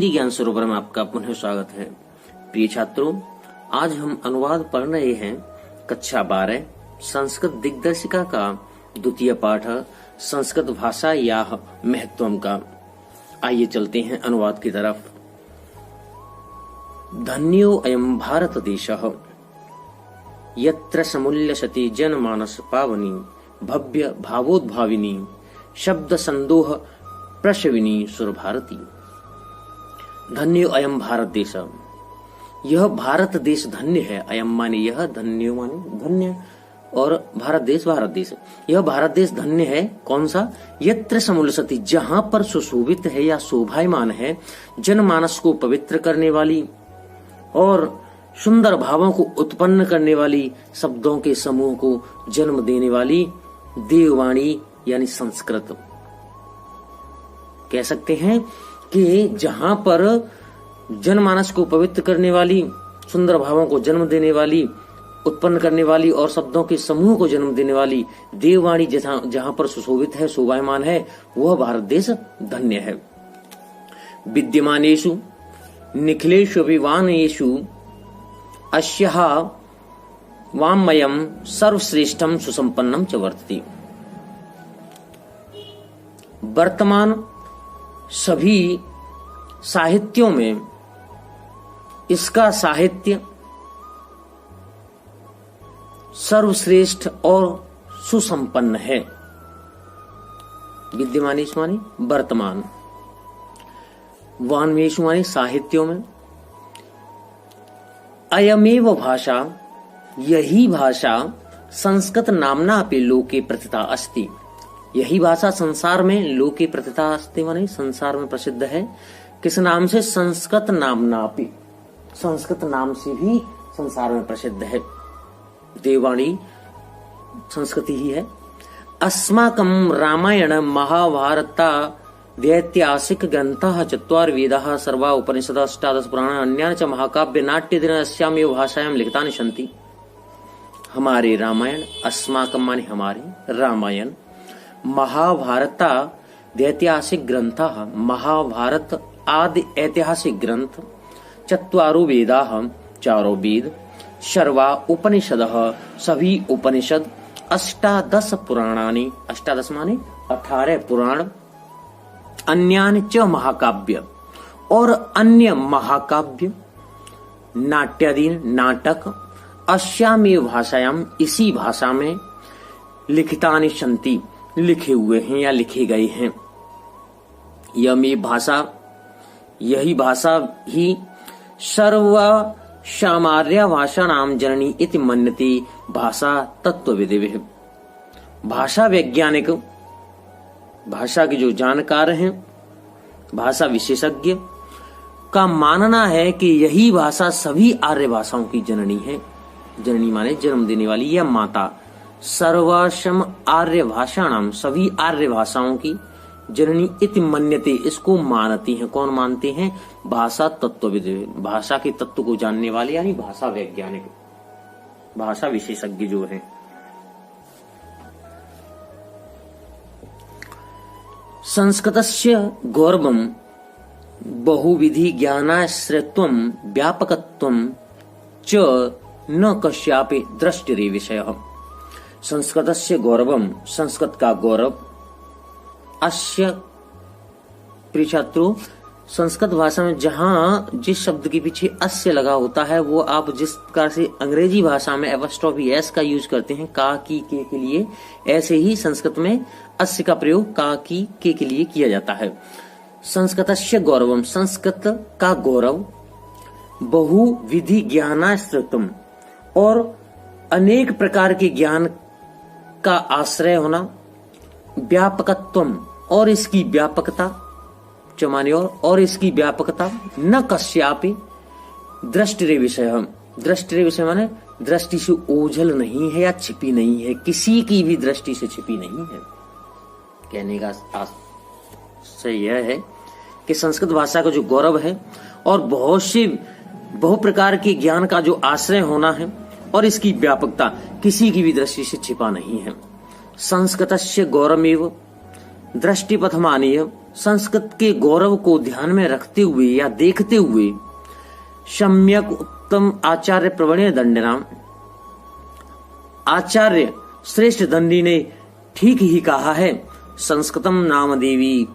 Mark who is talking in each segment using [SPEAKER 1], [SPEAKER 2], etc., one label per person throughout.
[SPEAKER 1] हिंदी ज्ञान सरोवर में आपका पुनः स्वागत है। प्रिय छात्रों, आज हम अनुवाद पढ़ रहे हैं कक्षा 12 संस्कृत दिग्दर्शिका का द्वितीय पाठ संस्कृत भाषा या महत्वम का। आइए चलते हैं अनुवाद की तरफ। धन्यो अयम भारत देशः यत्र समुल्यसति जनमानस पावनी भव्य भावोद्भाविनी शब्द संदोह प्रशविनी सुर भारती। धन्यो अयम भारत देश, यह भारत देश धन्य है। अयम माने यह, धन्यो माने धन्य, और भारत देश यह भारत देश धन्य है। कौन सा? यत्र समुल्यसति, जहां पर सुशोभित है या शोभायमान है, जनमानस को पवित्र करने वाली और सुंदर भावों को उत्पन्न करने वाली, शब्दों के समूह को जन्म देने वाली देववाणी यानी संस्कृत। कह सकते हैं कि जहां पर जनमानस को पवित्र करने वाली, सुंदर भावों को जन्म देने वाली, उत्पन्न करने वाली और शब्दों के समूह को जन्म देने वाली देववाणी जहां पर सुशोभित है, शोभायमान है, वह भारत देश धन्य है। विद्यमानेषु निखिलेषु विवानेषु अस्याः वाङ्मयम् सर्वश्रेष्ठम सुसंपन्नम च वर्तते। वर्तमान सभी साहित्यों में इसका साहित्य सर्वश्रेष्ठ और सुसंपन्न है। विद्यमानेषु माने वर्तमान, वाङ्मयेषु माने साहित्यों में, अयमेव भाषा, यही भाषा संस्कृत नामना अपि लोके प्रथिता अस्ति। यही भाषा संसार में लोके प्रथिता अस्ति माने संसार में प्रसिद्ध है। किस नाम से? संस्कृत नामना अपि, संस्कृत नाम से भी संसार में प्रसिद्ध है। देववाणी संस्कृति ही है। अस्माकं रामायण महाभारता ऐतिहासिक ग्रंथः चत्वार वेदाः सर्वा उपनिषदः अष्टादश पुराणानि अन्यानि च महाकाव्य नाट्यदिन अस्यामेव भाषायां लिखितानि सन्ति। हमारे रामायण, अस्माकं माने हमारे, रामायण, महाभारता ऐतिहासिक ग्रंथः, महाभारत आदि ऐतिहासिक ग्रंथ, चत्वारो वेदाः, चारों वेद, सर्वा उपनिषदः, सभी उपनिषद, अष्टादश पुराणानि, अष्टादश माने 18 पुराण, अन्यानि च महाकाव्य, और अन्य महाकाव्य, नाट्यादीन नाटक, अस्यामेव भाषायाम, इसी भाषा में, लिखितानि सन्ति, लिखे हुए हैं या लिखे गए हैं। यमी भाषा, यही भाषा ही सर्व सामार्य भाषा नाम जननी इति मन्यते भाषा तत्वविदिः। भाषा वैज्ञानिक, भाषा के जो जानकार हैं, भाषा विशेषज्ञ का मानना है कि यही भाषा सभी आर्य भाषाओं की जननी है। जननी माने जन्म देने वाली या माता। सर्वसम आर्य भाषाणाम, सभी आर्य भाषाओं की जननी इति मन्यते, इसको मानती हैं। कौन मानते हैं? भाषा तत्वविद, भाषा के तत्व को जानने वाले यानी भाषा वैज्ञानिक, भाषा विशेषज्ञ जो है। संस्कृतस्य गौरवम् बहुविधि ज्ञानाश्रयत्वं व्यापकत्वं च न कस्यापि दृष्टिरे विषयः। संस्कृतस्य गौरवम्, संस्कृत का गौरव, अस्य, प्रिय छात्रों, संस्कृत भाषा में जहां जिस शब्द के पीछे अस्य लगा होता है, वो आप जिस प्रकार से अंग्रेजी भाषा में एपॉस्ट्रोफी एस का यूज करते हैं का, की, के लिए, ऐसे ही संस्कृत में अस्य का प्रयोग का, की, के लिए किया जाता है। संस्कृतस्य गौरवम, संस्कृत का गौरव, बहुविधि ज्ञानाश्रितम, और अनेक प्रकार के ज्ञान का आश्रय होना, व्यापकत्वम, और इसकी व्यापकता, चमाने और इसकी व्यापकता, न कस्यापि दृष्टिरे विषय, दृष्टिरे विषय माने दृष्टि से ओझल नहीं है या छिपी नहीं है, किसी की भी दृष्टि से छिपी नहीं है। कहने का आशय यह है कि संस्कृत भाषा का जो गौरव है और बहु प्रकार के ज्ञान का जो आश्रय होना है और इसकी व्यापकता किसी की भी दृष्टि से छिपा नहीं है। संस्कृतस्य गौरवमेव दृष्टिपथमानीय संस्कृत के गौरव को ध्यान में रखते हुए या देखते हुए सम्यक उत्तम आचार्य प्रवण्य दंडनाम, आचार्य श्रेष्ठ दंडी ने ठीक ही कहा है, संस्कृतम नाम देवी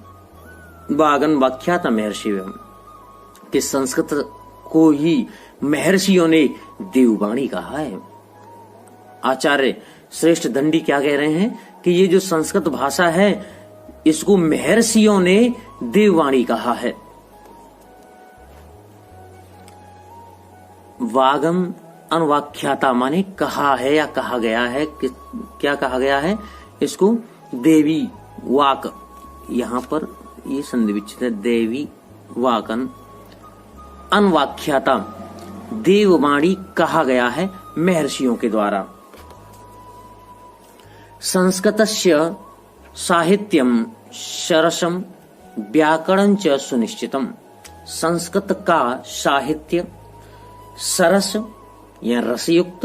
[SPEAKER 1] वागन व्याख्यात महर्षियों, कि संस्कृत को ही महर्षियों ने देववाणी कहा है। आचार्य श्रेष्ठ दंडी क्या कह रहे हैं कि ये जो संस्कृत भाषा है इसको महर्षियों ने देववाणी कहा है। वागम अनुवाख्याता माने कहा है या कहा गया है, क्या कहा गया है, इसको देवी वाक, यहां पर ये संधि विच्छेद है, देवी वाकन अनुवाख्याता, देववाणी कहा गया है महर्षियों के द्वारा। संस्कृतस्य साहित्यम सरसम व्याकरण च सुनिश्चितम, संस्कृत का साहित्य सरस या रसयुक्त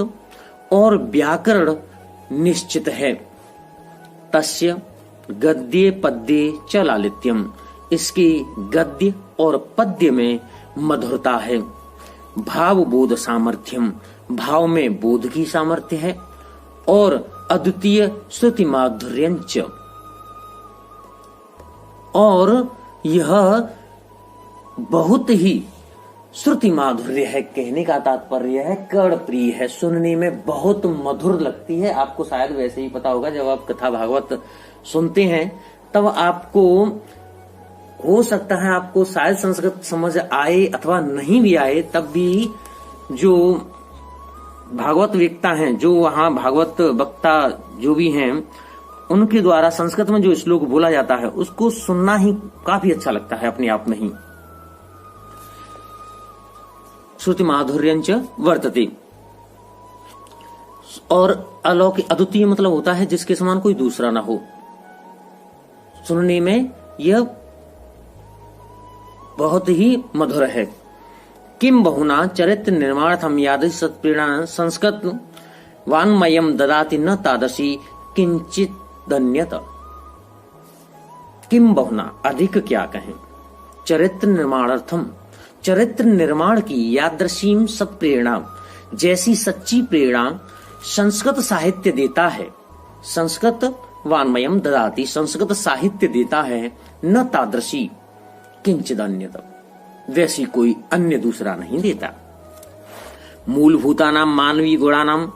[SPEAKER 1] और व्याकरण निश्चित है। तस्य गद्ये पद्ये च लालित्यम, इसके गद्य और पद्य में मधुरता है। भाव बोध सामर्थ्यम, भाव में बोध की सामर्थ्य है। और अद्वितीय श्रुति माधुर्यंच, और यह बहुत ही श्रुति माधुर्य है। कहने का तात्पर्य है कर्ण प्रिय है, सुनने में बहुत मधुर लगती है। आपको शायद वैसे ही पता होगा, जब आप कथा भागवत सुनते हैं तब आपको हो सकता है आपको शायद संस्कृत समझ आए अथवा नहीं भी आए, तब भी जो भागवत वक्ता हैं, जो वहां भागवत वक्ता जो भी हैं, उनके द्वारा संस्कृत में जो श्लोक बोला जाता है उसको सुनना ही काफी अच्छा लगता है अपने आप में ही। श्रुति माधुर्यंच वर्तते, और अलौकिक अद्वितीय मतलब होता है जिसके समान कोई दूसरा ना हो। सुनने में यह बहुत ही मधुर है। किम बहुना चरित्र निर्माणार्थम यादृश सत्प्रेरणा संस्कृत वान्मयम ददाति न तादृशी किंचित दन्यत। किम बहुना अधिक क्या कहें, चरित्र निर्माणार्थम, चरित्र निर्माण की यादृशीम सत्प्रेरणा, जैसी सच्ची प्रेरणा संस्कृत साहित्य देता है। संस्कृत वान्मयम ददाति, संस्कृत साहित्य देता है, न तादृशी किंचित अन्यत, वैसी कोई अन्य दूसरा नहीं देता। मूलभूतानाम मानवीय गुणानाम,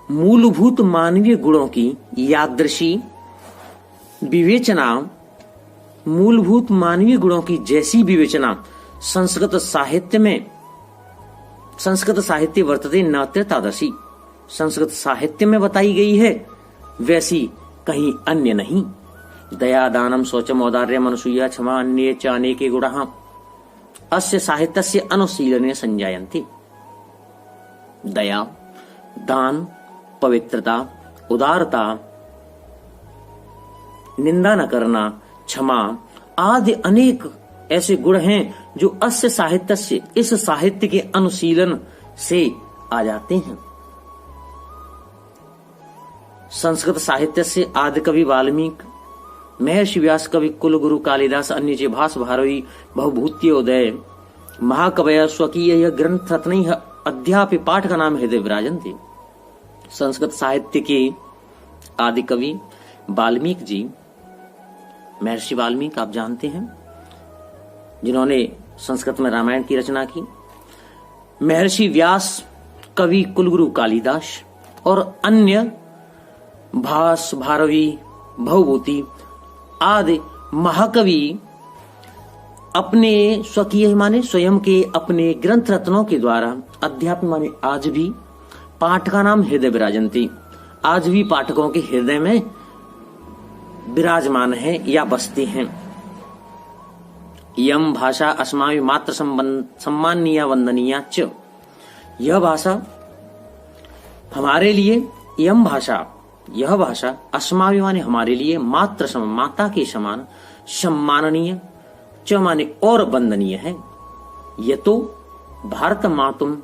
[SPEAKER 1] मूलभूत मानवीय गुणों की यादृशी विवेचना, मूलभूत मानवीय गुणों की जैसी विवेचना संस्कृत साहित्य में, संस्कृत साहित्य वर्तते न तादृशी, संस्कृत साहित्य में बताई गई है वैसी कहीं अन्य नहीं। दया दानम शौचम औदार्यम अनुसूया क्षमा अन्ये च अनेके गुणाः अस्य साहित्यस्य अनुशीलने संजायन्ति। दया, दान, पवित्रता, उदारता, निंदा न करना, क्षमा आदि अनेक ऐसे गुण हैं जो अस्य साहित्यस्य, इस साहित्य के अनुशीलन से आ जाते हैं। संस्कृत साहित्य से आदि कवि वाल्मीकि, महर्षि व्यास, कवि कुलगुरु कालिदास, अन्य भास भारवी बहुभूत्योदय महाकवय स्वकीय यह ग्रंथ रत्न अध्यापि पाठ का नाम हृदय विराजन्ते। संस्कृत साहित्य के आदि कवि वाल्मीकि जी, महर्षि वाल्मीकि आप जानते हैं जिन्होंने संस्कृत में रामायण की रचना की, महर्षि व्यास, कवि कुलगुरु कालिदास और अन्य भास भारवी भवभूति आदि महाकवि अपने स्वकीय माने स्वयं के अपने ग्रंथ रत्नों के द्वारा, अध्यात्म माने आज भी, पाठ का नाम हृदय विराजन्ति, आज भी पाठकों के हृदय में विराजमान है या बसते हैं। यम भाषा अस्माभि मात्र सम्माननीय वंदनीया च, यह भाषा हमारे लिए, यम भाषा, यह भाषा अस्माभि माने हमारे लिए, मात्र सम माता के समान, सम्माननीय च माने और वंदनीय है। यह तो भारत मातुम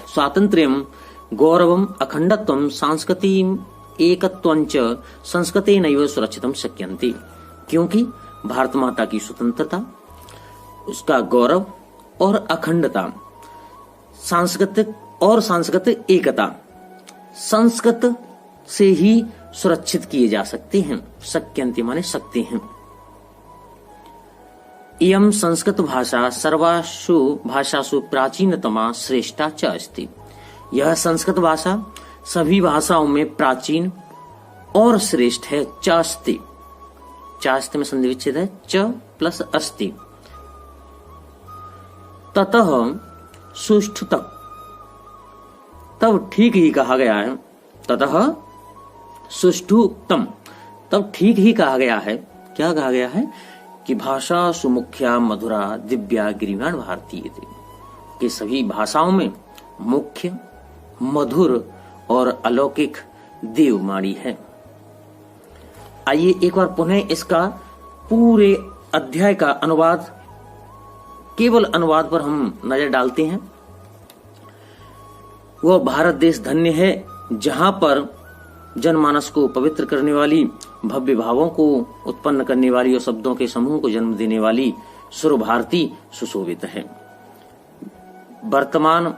[SPEAKER 1] स्वातंत्र्यम गौरवम अखंडत्वम सांस्कृतिक एकत्वं च संस्कृतेनैव सुरक्षितुं शक्यन्ते। क्योंकि भारत माता की स्वतंत्रता, उसका गौरव और अखंडता, सांस्कृतिक एकता संस्कृत से ही सुरक्षित किए जा सकते हैं। शक्यन्ति माने सकते हैं। इयं संस्कृत भाषा सर्वासु भाषासु प्राचीनतमा श्रेष्ठा च अस्ति। यह संस्कृत भाषा सभी भाषाओं में प्राचीन और श्रेष्ठ है। च अस्ति, चास्ति में संधि विच्छेद है, च प्लस अस्ति। ततः सुष्ठु तक, तब ठीक ही कहा गया है। ततः सुष्ठुतम, तब ठीक ही कहा गया है। क्या कहा गया है कि भाषा सुमुख्या मधुरा दिव्या गिरिवाण भारतीय थे, कि सभी भाषाओं में मुख्य, मधुर और अलौकिक देववाणी है। आइए एक बार पुनः इसका पूरे अध्याय का अनुवाद, केवल अनुवाद पर हम नजर डालते हैं। वह भारत देश धन्य है जहां पर जनमानस को पवित्र करने वाली, भव्य भावों को उत्पन्न करने वाली और शब्दों के समूह को जन्म देने वाली सुर भारती सुशोभित है। वर्तमान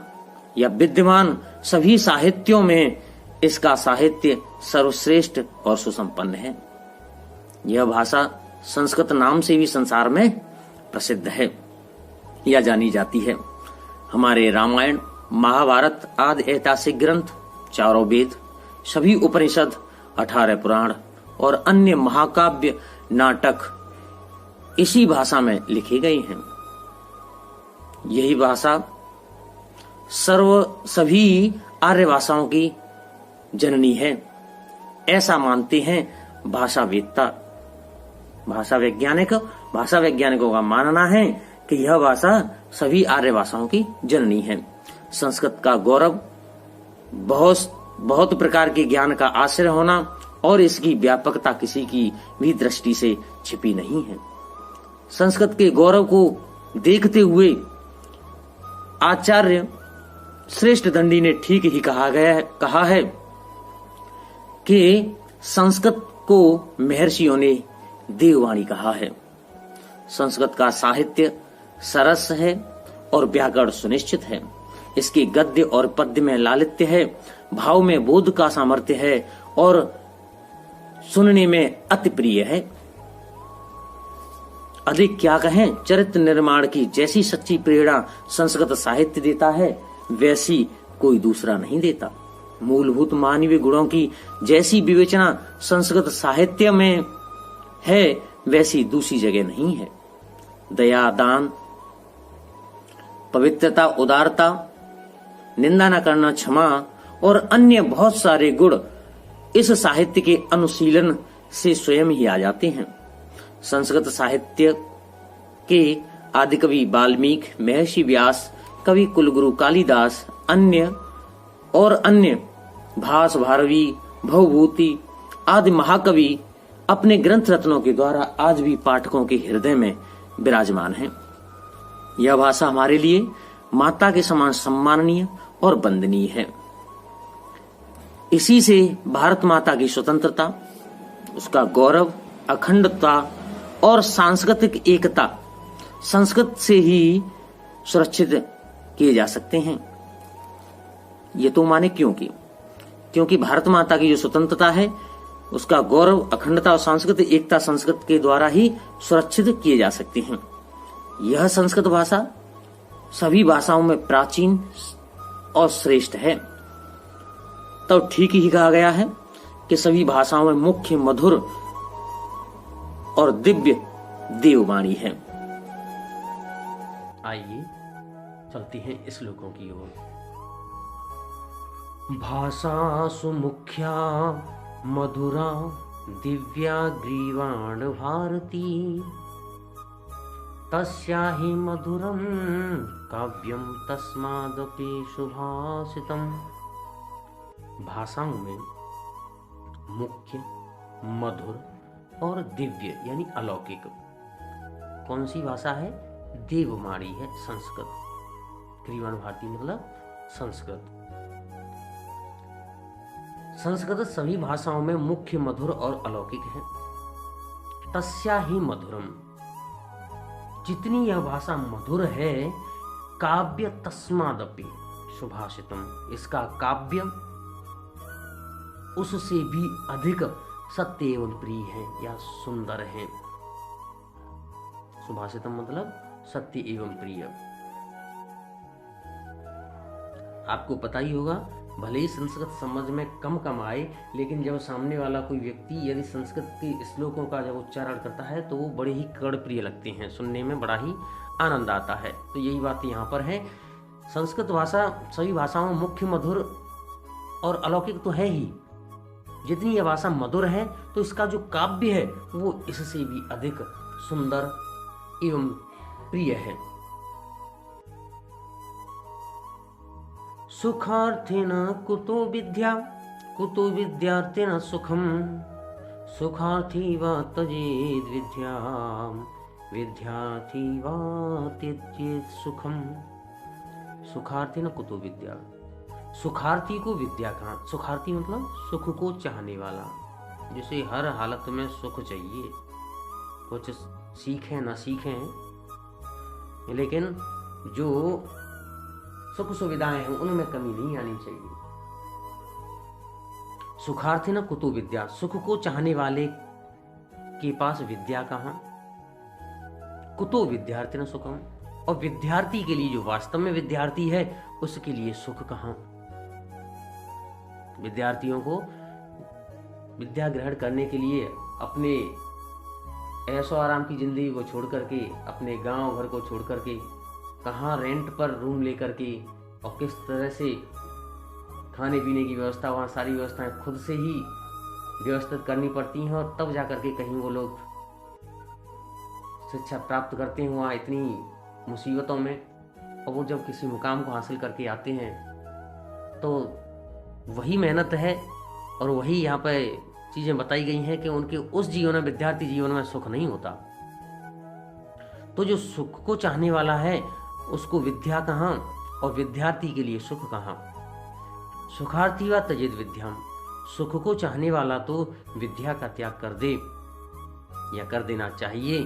[SPEAKER 1] या विद्यमान सभी साहित्यों में इसका साहित्य सर्वश्रेष्ठ और सुसंपन्न है। यह भाषा संस्कृत नाम से भी संसार में प्रसिद्ध है या जानी जाती है। हमारे रामायण, महाभारत आदि ऐतिहासिक ग्रंथ, चारों वेद, सभी उपनिषद, 18 पुराण और अन्य महाकाव्य नाटक इसी भाषा में लिखे गए हैं। यही भाषा सभी आर्य भाषाओं की जननी है, ऐसा मानते हैं भाषावेत्ता। भाषा वैज्ञानिकों का मानना है कि यह भाषा सभी आर्य भाषाओं की जननी है। संस्कृत का गौरव बहुत प्रकार के ज्ञान का आश्रय होना और इसकी व्यापकता किसी की भी दृष्टि से छिपी नहीं है। संस्कृत के गौरव को देखते हुए आचार्य श्रेष्ठ दंडी ने ठीक ही कहा है कि संस्कृत को महर्षियों ने देववाणी कहा है। संस्कृत का साहित्य सरस है और व्याकरण सुनिश्चित है। इसके गद्य और पद्य में लालित्य है, भाव में बोध का सामर्थ्य है और सुनने में अति प्रिय है। अधिक क्या कहें, चरित्र निर्माण की जैसी सच्ची प्रेरणा संस्कृत साहित्य देता है वैसी कोई दूसरा नहीं देता। मूलभूत मानवीय गुणों की जैसी विवेचना संस्कृत साहित्य में है वैसी दूसरी जगह नहीं है। दया, दान, पवित्रता, उदारता, निंदा न करना, क्षमा और अन्य बहुत सारे गुण इस साहित्य के अनुशीलन से स्वयं ही आ जाते हैं। संस्कृत साहित्य के आदिकवि वाल्मीकि, महर्षि व्यास, कवि कुलगुरु कालिदास, अन्य भास, भारवी, भवभूति आदि महाकवि अपने ग्रंथ रत्नों के द्वारा आज भी पाठकों के हृदय में विराजमान है। यह भाषा हमारे लिए माता के समान सम्माननीय और वंदनीय है। इसी से भारत माता की स्वतंत्रता, उसका गौरव, अखंडता और सांस्कृतिक एकता संस्कृत से ही सुरक्षित किए जा सकते हैं। ये तो माने क्योंकि भारत माता की जो स्वतंत्रता है, उसका गौरव, अखंडता और सांस्कृतिक एकता संस्कृत के द्वारा ही सुरक्षित किए जा सकते हैं। यह संस्कृत भाषा सभी भाषाओं में प्राचीन और श्रेष्ठ है। तो ठीक ही कहा गया है कि सभी भाषाओं में मुख्य, मधुर और दिव्य देववाणी है। आइए चलते हैं श्लोकों की ओर। भाषा सुमुख्या मधुरा दिव्या ग्रीवाण भारती, तस्याहि मधुरं काव्यं तस्मादपि सुभाषितम्। भाषाओं में मुख्य, मधुर और दिव्य यानी अलौकिक कौन सी भाषा है? देववाणी है संस्कृत। ग्रीवाण भारती मतलब संस्कृत। संस्कृत सभी भाषाओं में मुख्य, मधुर और अलौकिक है। तस्या ही मधुरम, जितनी यह भाषा मधुर है, काव्य तस्मादपि सुभाषितम, इसका काव्य उससे भी अधिक सत्य एवं प्रिय है या सुंदर है। सुभाषितम मतलब सत्य एवं प्रिय। आपको पता ही होगा, भले ही संस्कृत समझ में कम आए, लेकिन जब सामने वाला कोई व्यक्ति यदि संस्कृत के श्लोकों का जब उच्चारण करता है तो वो बड़े ही कर्णप्रिय लगते हैं, सुनने में बड़ा ही आनंद आता है। तो यही बात यहाँ पर है, संस्कृत भाषा सभी भाषाओं में मुख्य, मधुर और अलौकिक तो है ही। जितनी यह भाषा मधुर है तो इसका जो काव्य है वो इससे भी अधिक सुंदर एवं प्रिय है। सुखार्थिन कुतो विद्या, कुतो विद्यार्थिन सुखम, सुखार्थी वा तजेद विद्या, विद्यार्थी वा त्यजेत सुखम। सुखार्थी न कुतो विद्या, सुखार्थी को विद्या कहाँ? सुखार्थी मतलब सुख को चाहने वाला, जिसे हर हालत में सुख चाहिए, कुछ सीखें ना सीखें, लेकिन जो सुख सुविधाएं हैं उनमें कमी नहीं आनी चाहिए। सुखार्थी न कुतो विद्या, सुख को चाहने वाले के पास विद्या कहाँ? कुतो विद्यार्थी न सुखम, और विद्यार्थी के लिए, जो वास्तव में विद्यार्थी है, उसके लिए सुख कहाँ? विद्यार्थियों को विद्या ग्रहण करने के लिए अपने ऐशो आराम की जिंदगी को छोड़ करके, अपने गांव घर को छोड़ करके, कहाँ रेंट पर रूम लेकर के, और किस तरह से खाने पीने की व्यवस्था, वहाँ सारी व्यवस्थाएं खुद से ही व्यवस्थित करनी पड़ती हैं, और तब जाकर के कहीं वो लोग शिक्षा प्राप्त करते हैं वहाँ इतनी मुसीबतों में। और वो जब किसी मुकाम को हासिल करके आते हैं तो वही मेहनत है, और वही यहाँ पर चीज़ें बताई गई हैं कि उनके उस जीवन में, विद्यार्थी जीवन में सुख नहीं होता। तो जो सुख को चाहने वाला है उसको विद्या कहाँ, और विद्यार्थी के लिए सुख कहाँ? सुखार्थी व तजिद विद्याम, सुख को चाहने वाला तो विद्या का त्याग कर दे या कर देना चाहिए।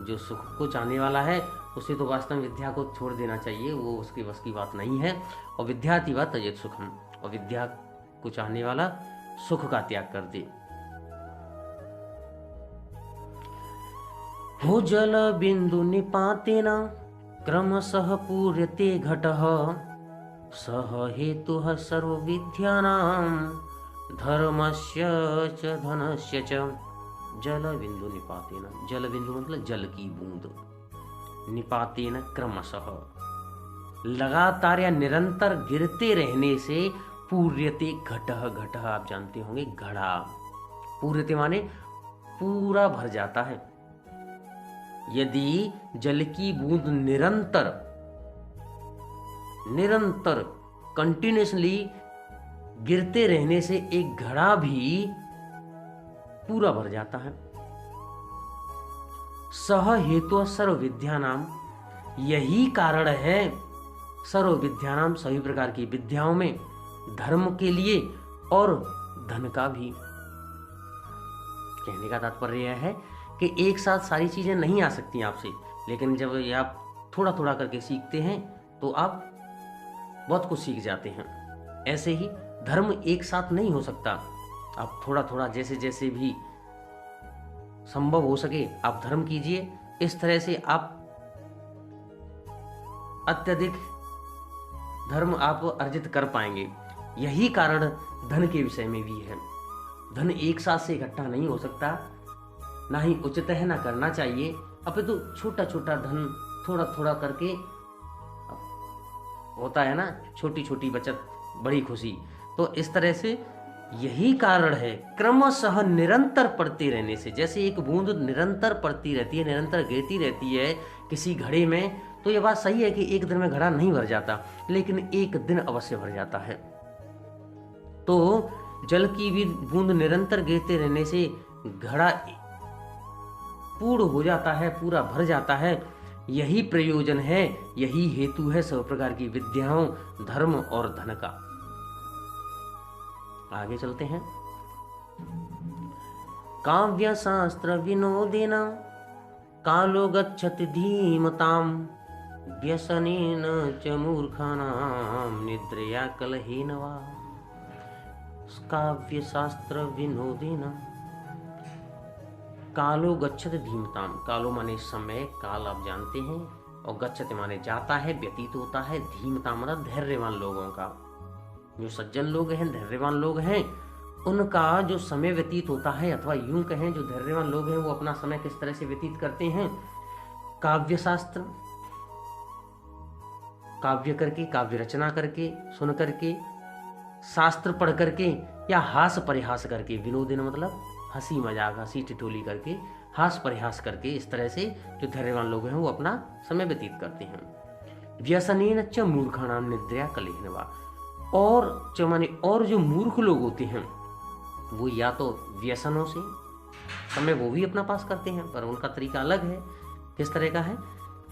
[SPEAKER 1] जो सुख को चाहने वाला है उसे तो वास्तव में विद्या को छोड़ देना चाहिए, वो उसके बस की बात नहीं है। और विद्यार्थी व तजिद सुखम, और विद्या को चाहने वाला सुख का त्याग कर दे। हो जल बिंदु निपातेन क्रमशः पूर्यते घटः, सह हेतुः सर्व विद्यानां धर्मस्य च धनस्य च। जल बिंदु निपातेन, जल बिंदु मतलब जल की बूंद, निपातेन क्रमशः लगातार या निरंतर गिरते रहने से, पूर्यते घटः, घटः आप जानते होंगे घड़ा, पूर्यते माने पूरा भर जाता है। यदि जल की बूंद निरंतर कंटिन्यूसली गिरते रहने से एक घड़ा भी पूरा भर जाता है। सह हेतु सर्व विद्यानाम, यही कारण है सर्व विद्यानाम, सभी प्रकार की विद्याओं में, धर्म के लिए और धन का भी। कहने का तात्पर्य यह है कि एक साथ सारी चीजें नहीं आ सकती आपसे, लेकिन जब आप थोड़ा थोड़ा करके सीखते हैं तो आप बहुत कुछ सीख जाते हैं। ऐसे ही धर्म एक साथ नहीं हो सकता, आप थोड़ा थोड़ा जैसे जैसे भी संभव हो सके आप धर्म कीजिए। इस तरह से आप अत्यधिक धर्म आप अर्जित कर पाएंगे। यही कारण धन के विषय में भी है। धन एक साथ से इकट्ठा नहीं हो सकता, ना ही उचित है, ना करना चाहिए। अपितु छोटा छोटा धन थोड़ा थोड़ा करके होता है ना, छोटी छोटी बचत बड़ी खुशी। तो इस तरह से यही कारण है क्रमशः निरंतर पड़ते रहने से। जैसे एक बूंद निरंतर पड़ती रहती है, निरंतर गिरती रहती है किसी घड़े में, तो ये बात सही है कि एक दिन में घड़ा नहीं भर जाता, लेकिन एक दिन अवश्य भर जाता है। तो जल की भी बूंद निरंतर गिरते रहने से घड़ा पूर्ण हो जाता है, पूरा भर जाता है। यही प्रयोजन है, यही हेतु है सब प्रकार की विद्याओं, धर्म और धन का। आगे चलते हैं। काव्य शास्त्र विनोदेन कालो गच्छति धीमताम् व्यसनेन च मूर्खाणां निद्रया कलहेन वा। काव्य शास्त्र विनोदेन कालो गच्छति धीमताम्, कालो माने समय, काल आप जानते हैं, और गच्छति माने जाता है, व्यतीत होता है, धीमता मतलब धैर्यवान लोगों का। जो सज्जन लोग हैं, धैर्यवान लोग हैं, उनका जो समय व्यतीत होता है, अथवा यूं कहें जो धैर्यवान लोग हैं वो अपना समय किस तरह से व्यतीत करते हैं, काव्य शास्त्र, काव्य करके, काव्य रचना करके, सुन करके, शास्त्र पढ़ करके, या हास परिहास करके। विनोदन मतलब हंसी मजाक, हंसी टिटोली करके, हास परिहास करके, इस तरह से जो धैर्यवान लोग हैं वो अपना समय व्यतीत करते हैं। व्यसनेन च मूर्खाणाम निद्रया कलहेन वा, और च माने और जो मूर्ख लोग होते हैं वो या तो व्यसनों से समय वो भी अपना पास करते हैं, पर उनका तरीका अलग है। किस तरह का है?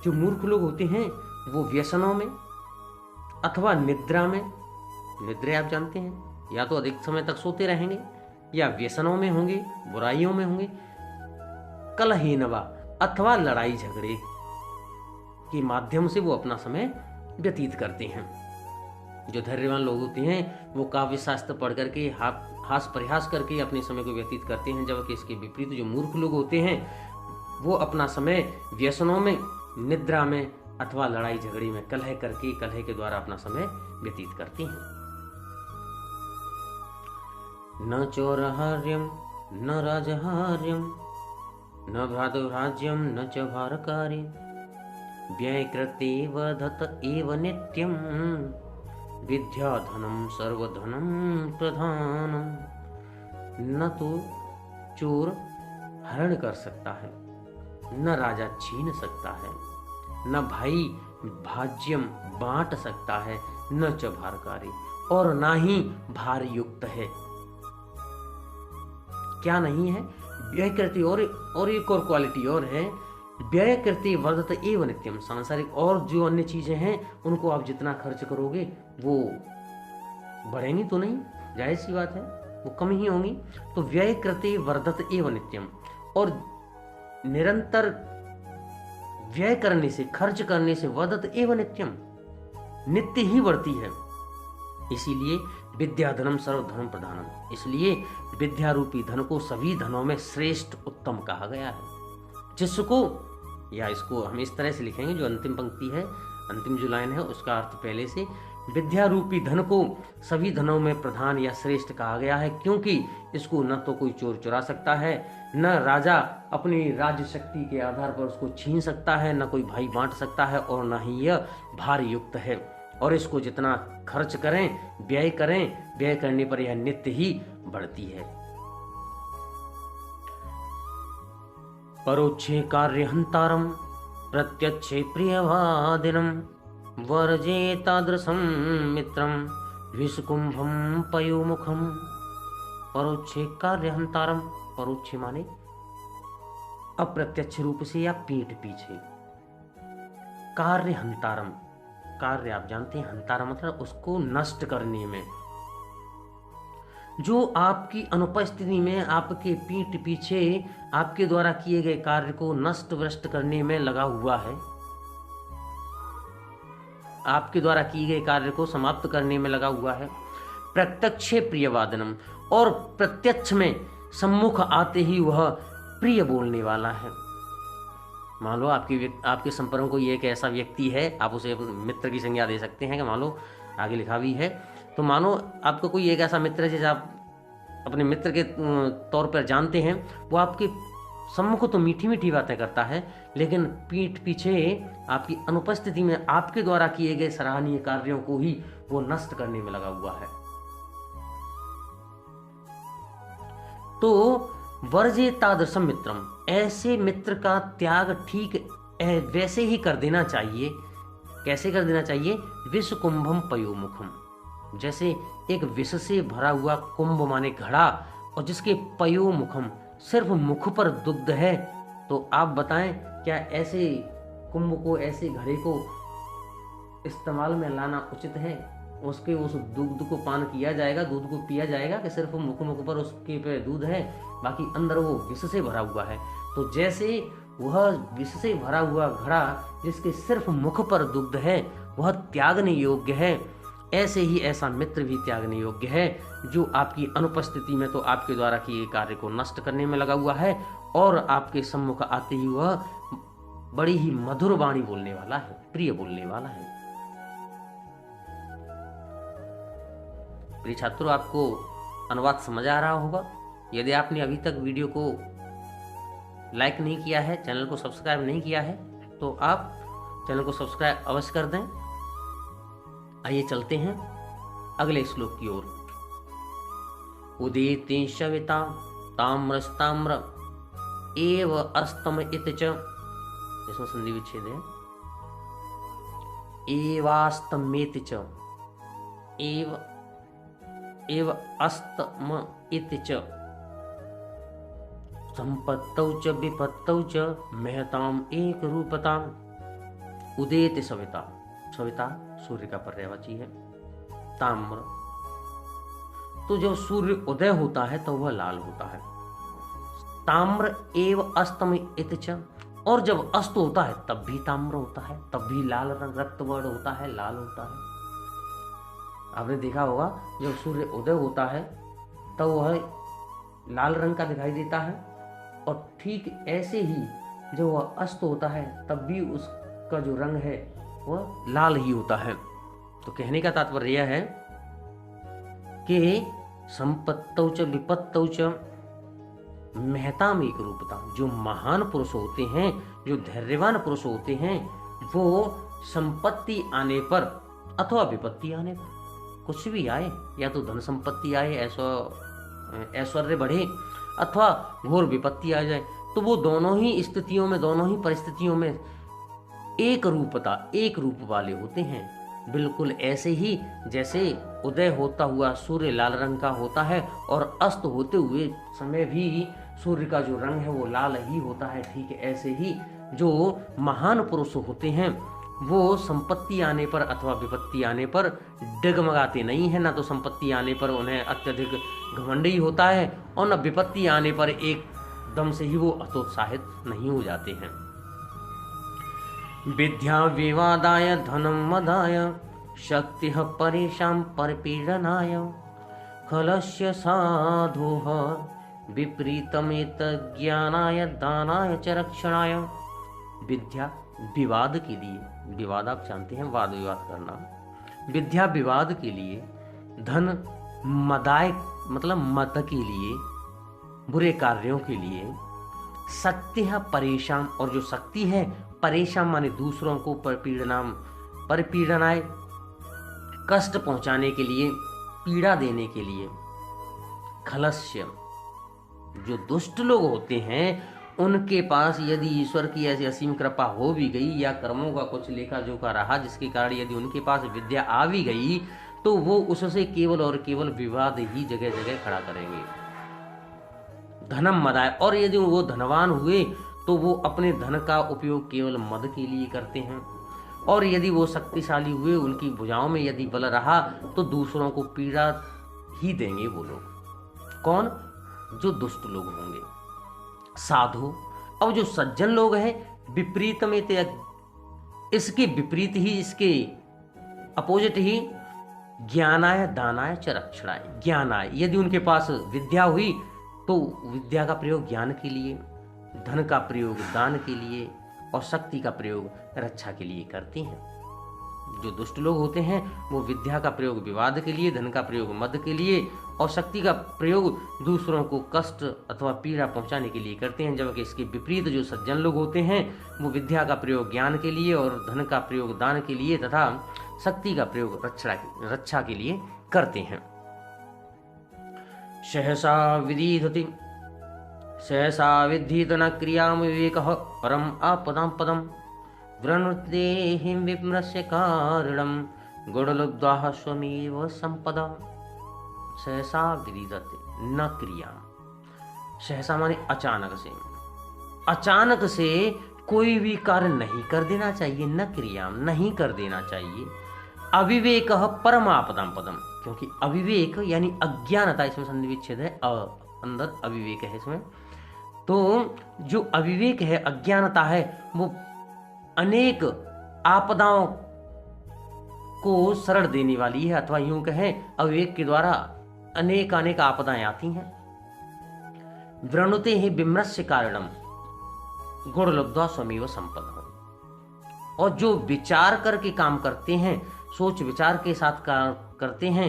[SPEAKER 1] जो मूर्ख लोग होते हैं वो व्यसनों में अथवा निद्रा में, निद्रा आप जानते हैं, या तो अधिक समय तक सोते रहेंगे, या व्यसनों में होंगे, बुराइयों में होंगे, कलहेनवा अथवा लड़ाई झगड़े के माध्यम से वो अपना समय व्यतीत करते हैं। जो धैर्यवान लोग होते हैं वो काव्य शास्त्र पढ़ करके, हास परिहास करके अपने समय को व्यतीत करते हैं, जबकि इसके विपरीत जो मूर्ख लोग होते हैं वो अपना समय व्यसनों में, निद्रा में अथवा लड़ाई झगड़े में, कलह करके, कलह के द्वारा अपना समय व्यतीत करते हैं। न चोरहार्यम न राजहार्यम न भ्रातुर्राज्यम न च भारकारी व्ययकृते वधत एव नित्यम विद्याधनम सर्वधनम प्रधानम। न तो चोर हरण कर सकता है, न राजा छीन सकता है, न भाई भाज्यम बांट सकता है, न च भारकारी, और ना ही भार युक्त है। क्या नहीं है? व्यय करते, और एक और क्वालिटी और है, व्यय करते वर्धत एव नित्यम। सांसारिक और जो अन्य चीजें हैं उनको आप जितना खर्च करोगे वो बढ़ेंगी तो नहीं, जाहिर सी बात है, वो कम ही होंगी। तो व्यय करते वर्धत एव नित्यम, और निरंतर व्यय करने से, खर्च करने से, वर्धत एव नित्यम, नित्य ही बढ़ती है। इसीलिए विद्याधनम सर्वधनम प्रधानम, इसलिए विद्या रूपी धन को सभी धनों में श्रेष्ठ उत्तम कहा गया है। जिसको, या इसको हम इस तरह से लिखेंगे, जो अंतिम पंक्ति है, अंतिम जो लाइन है उसका अर्थ पहले से, विद्या रूपी धन को सभी धनों में प्रधान या श्रेष्ठ कहा गया है, क्योंकि इसको न तो कोई चोर चुरा सकता है, न राजा अपनी राज्य शक्ति के आधार पर उसको छीन सकता है, न कोई भाई बांट सकता है, और न ही यह भार युक्त है। और इसको जितना खर्च करें, व्यय करें, व्यय करने पर यह नित्य ही बढ़ती है। परोक्षे कार्यहंतारम प्रत्यक्षे प्रियवादिनम वर्जे तादृशम मित्रम विषकुंभम पयोमुखम। परोक्षे कार्यहंतारम, परोक्षे माने अप्रत्यक्ष रूप से या पीठ पीछे, कार्यहंतारम, कार्य आप जानते हैं, हंतारा मतलब उसको नष्ट करने में, जो आपकी अनुपस्थिति में आपके पीठ पीछे आपके द्वारा किए गए कार्य को नष्ट भ्रष्ट करने में लगा हुआ है, आपके द्वारा किए गए कार्य को समाप्त करने में लगा हुआ है। प्रत्यक्षे प्रियवादनम, और प्रत्यक्ष में सम्मुख आते ही वह प्रिय बोलने वाला है। मान लो आपके संपर्क को ये एक ऐसा व्यक्ति है, आप उसे मित्र की संज्ञा दे सकते हैं कि मान लो आगे लिखा भी है, तो मानो आपका कोई एक ऐसा मित्र है जिसे आप अपने मित्र के तौर पर जानते हैं, वो आपके सम्मुख तो मीठी मीठी बातें करता है, लेकिन पीठ पीछे आपकी अनुपस्थिति में आपके द्वारा किए गए सराहनीय कार्यों को ही वो नष्ट करने में लगा हुआ है। तो वर्जे तादृशम मित्रम, ऐसे मित्र का त्याग ठीक वैसे ही कर देना चाहिए। कैसे कर देना चाहिए? विष कुंभम पयोमुखम, जैसे एक विष से भरा हुआ कुंभ माने घड़ा, और जिसके पयोमुखम सिर्फ मुख पर दुग्ध है। तो आप बताएं, क्या ऐसे कुंभ को, ऐसे घड़े को इस्तेमाल में लाना उचित है? उसके उस दूध को पान किया जाएगा, दूध को पिया जाएगा कि सिर्फ मुख मुख पर उसके पे दूध है, बाकी अंदर वो विष से भरा हुआ है। तो जैसे वह विष से भरा हुआ घड़ा जिसके सिर्फ मुख पर दुग्ध है वह त्यागने योग्य है, ऐसे ही ऐसा मित्र भी त्यागने योग्य है जो आपकी अनुपस्थिति में तो आपके द्वारा किए कार्य को नष्ट करने में लगा हुआ है और आपके सम्मुख आते ही वह बड़ी ही मधुर वाणी बोलने वाला है, प्रिय बोलने वाला है। प्रिय छात्रों, आपको अनुवाद समझ आ रहा होगा। यदि आपने अभी तक वीडियो को लाइक नहीं किया है, चैनल को सब्सक्राइब नहीं किया है, तो आप चैनल को सब्सक्राइब अवश्य कर दें। आइए चलते हैं अगले श्लोक की ओर। उदेति शविता ताम्रस्ताम्र एव अस्तम इत च, इसमें संधि विच्छेद है, एवास्तमेति च, एव अस्तम इति च, संपत्तौ च विपत्तौ च महताम एक रूपताम। उदेति सविता, सविता सूर्य का पर्यायवाची है। ताम्र, तो जब सूर्य उदय होता है तो वह लाल होता है। ताम्र एव अस्तम इति च, और जब अस्त होता है तब भी ताम्र होता है, तब भी लाल रंग रक्तवर्ण होता है, लाल होता है। आपने देखा होगा जब सूर्य उदय होता है तब वह लाल रंग का दिखाई देता है, और ठीक ऐसे ही जब वह अस्त होता है तब भी उसका जो रंग है वह लाल ही होता है। तो कहने का तात्पर्य यह है कि संपत्तौ च विपत्तौ च महताम एक रूपता। जो महान पुरुष होते हैं, जो धैर्यवान पुरुष होते हैं, वो संपत्ति आने पर अथवा विपत्ति आने पर, कुछ भी आए, या तो धन संपत्ति आए, ऐश्वर्य बढ़े, अथवा घोर विपत्ति आ जाए, तो वो दोनों ही स्थितियों में, दोनों ही परिस्थितियों में एक रूपता, एक रूप वाले होते हैं। बिल्कुल ऐसे ही जैसे उदय होता हुआ सूर्य लाल रंग का होता है और अस्त होते हुए समय भी सूर्य का जो रंग है वो लाल ही होता है, ठीक ऐसे ही जो महान पुरुष होते हैं वो संपत्ति आने पर अथवा विपत्ति आने पर डगमगाते नहीं है। ना तो संपत्ति आने पर उन्हें अत्यधिक घमंड ही होता है, और न विपत्ति आने पर एकदम से ही वो हतोत्साहित नहीं हो जाते हैं। विद्या विवादाय धनम मदाय शक्ति परेशान परपीडनाय खलस्य साधुः विपरीतमेत ज्ञानाय दानाय च रक्षणाय। विद्या विवाद के लिए, विवाद आप जानते हैं, वाद विवाद करना, विद्या विवाद के लिए, धन मदाय मतलब मद के लिए, बुरे कार्यों के लिए, शक्ति है परेशान, और जो शक्ति है परेशान माने दूसरों को परपीड़नाय कष्ट पहुंचाने के लिए, पीड़ा देने के लिए, खलस्य जो दुष्ट लोग होते हैं उनके पास यदि ईश्वर की ऐसी असीम कृपा हो भी गई या कर्मों का कुछ लेखा जोखा रहा जिसके कारण यदि उनके पास विद्या आ भी गई तो वो उससे केवल और केवल विवाद ही जगह जगह खड़ा करेंगे। धनम मदाय, और यदि वो धनवान हुए तो वो अपने धन का उपयोग केवल मद के लिए करते हैं, और यदि वो शक्तिशाली हुए, उनकी भुजाओं में यदि बल रहा तो दूसरों को पीड़ा ही देंगे वो लोग। कौन? जो दुष्ट लोग होंगे। साधु, अब जो सज्जन लोग हैं विपरीत में इसके विपरीत ही, इसके अपोजिट ही, ज्ञानाय दानाय च रक्षणाय। ज्ञानाय, यदि उनके पास विद्या हुई तो विद्या का प्रयोग ज्ञान के लिए, धन का प्रयोग दान के लिए, और शक्ति का प्रयोग रक्षा के लिए करते हैं। जो दुष्ट लोग होते हैं वो विद्या का प्रयोग विवाद के लिए, धन का प्रयोग मद के लिए, और शक्ति का प्रयोग दूसरों को कष्ट अथवा पीड़ा पहुंचाने के लिए करते हैं। जबकि इसके विपरीत जो सज्जन लोग होते हैं वो विद्या का प्रयोग ज्ञान के लिए और धन का प्रयोग दान के लिए तथा शक्ति का प्रयोग रक्षा के लिए करते हैं। सहसा विद्धि न क्रियाम विवेकः परम आपदां पदम वृणुते विमृश्य कारणम गुणलुब्धाः स्वमेव संपदा। सहसा विदिधते न क्रिया, सहसा माने अचानक से, अचानक से कोई भी कार्य नहीं कर देना चाहिए। न क्रिया, नहीं कर देना चाहिए।
[SPEAKER 2] अविवेक परमापदाम पदम, क्योंकि अविवेक यानी अज्ञानता, इसमें संधि विच्छेद है, अंदर अविवेक है इसमें। तो जो अविवेक है, अज्ञानता है, वो अनेक आपदाओं को शरण देने वाली है, अथवा यूं कहें अविवेक के द्वारा अनेक अनेक आपदाएं आती हैं। वृणुते ही विमृश्य कारणम गुण लब्ध्वा स्वमेव संपद। और जो विचार करके काम करते हैं, सोच विचार के साथ काम करते हैं,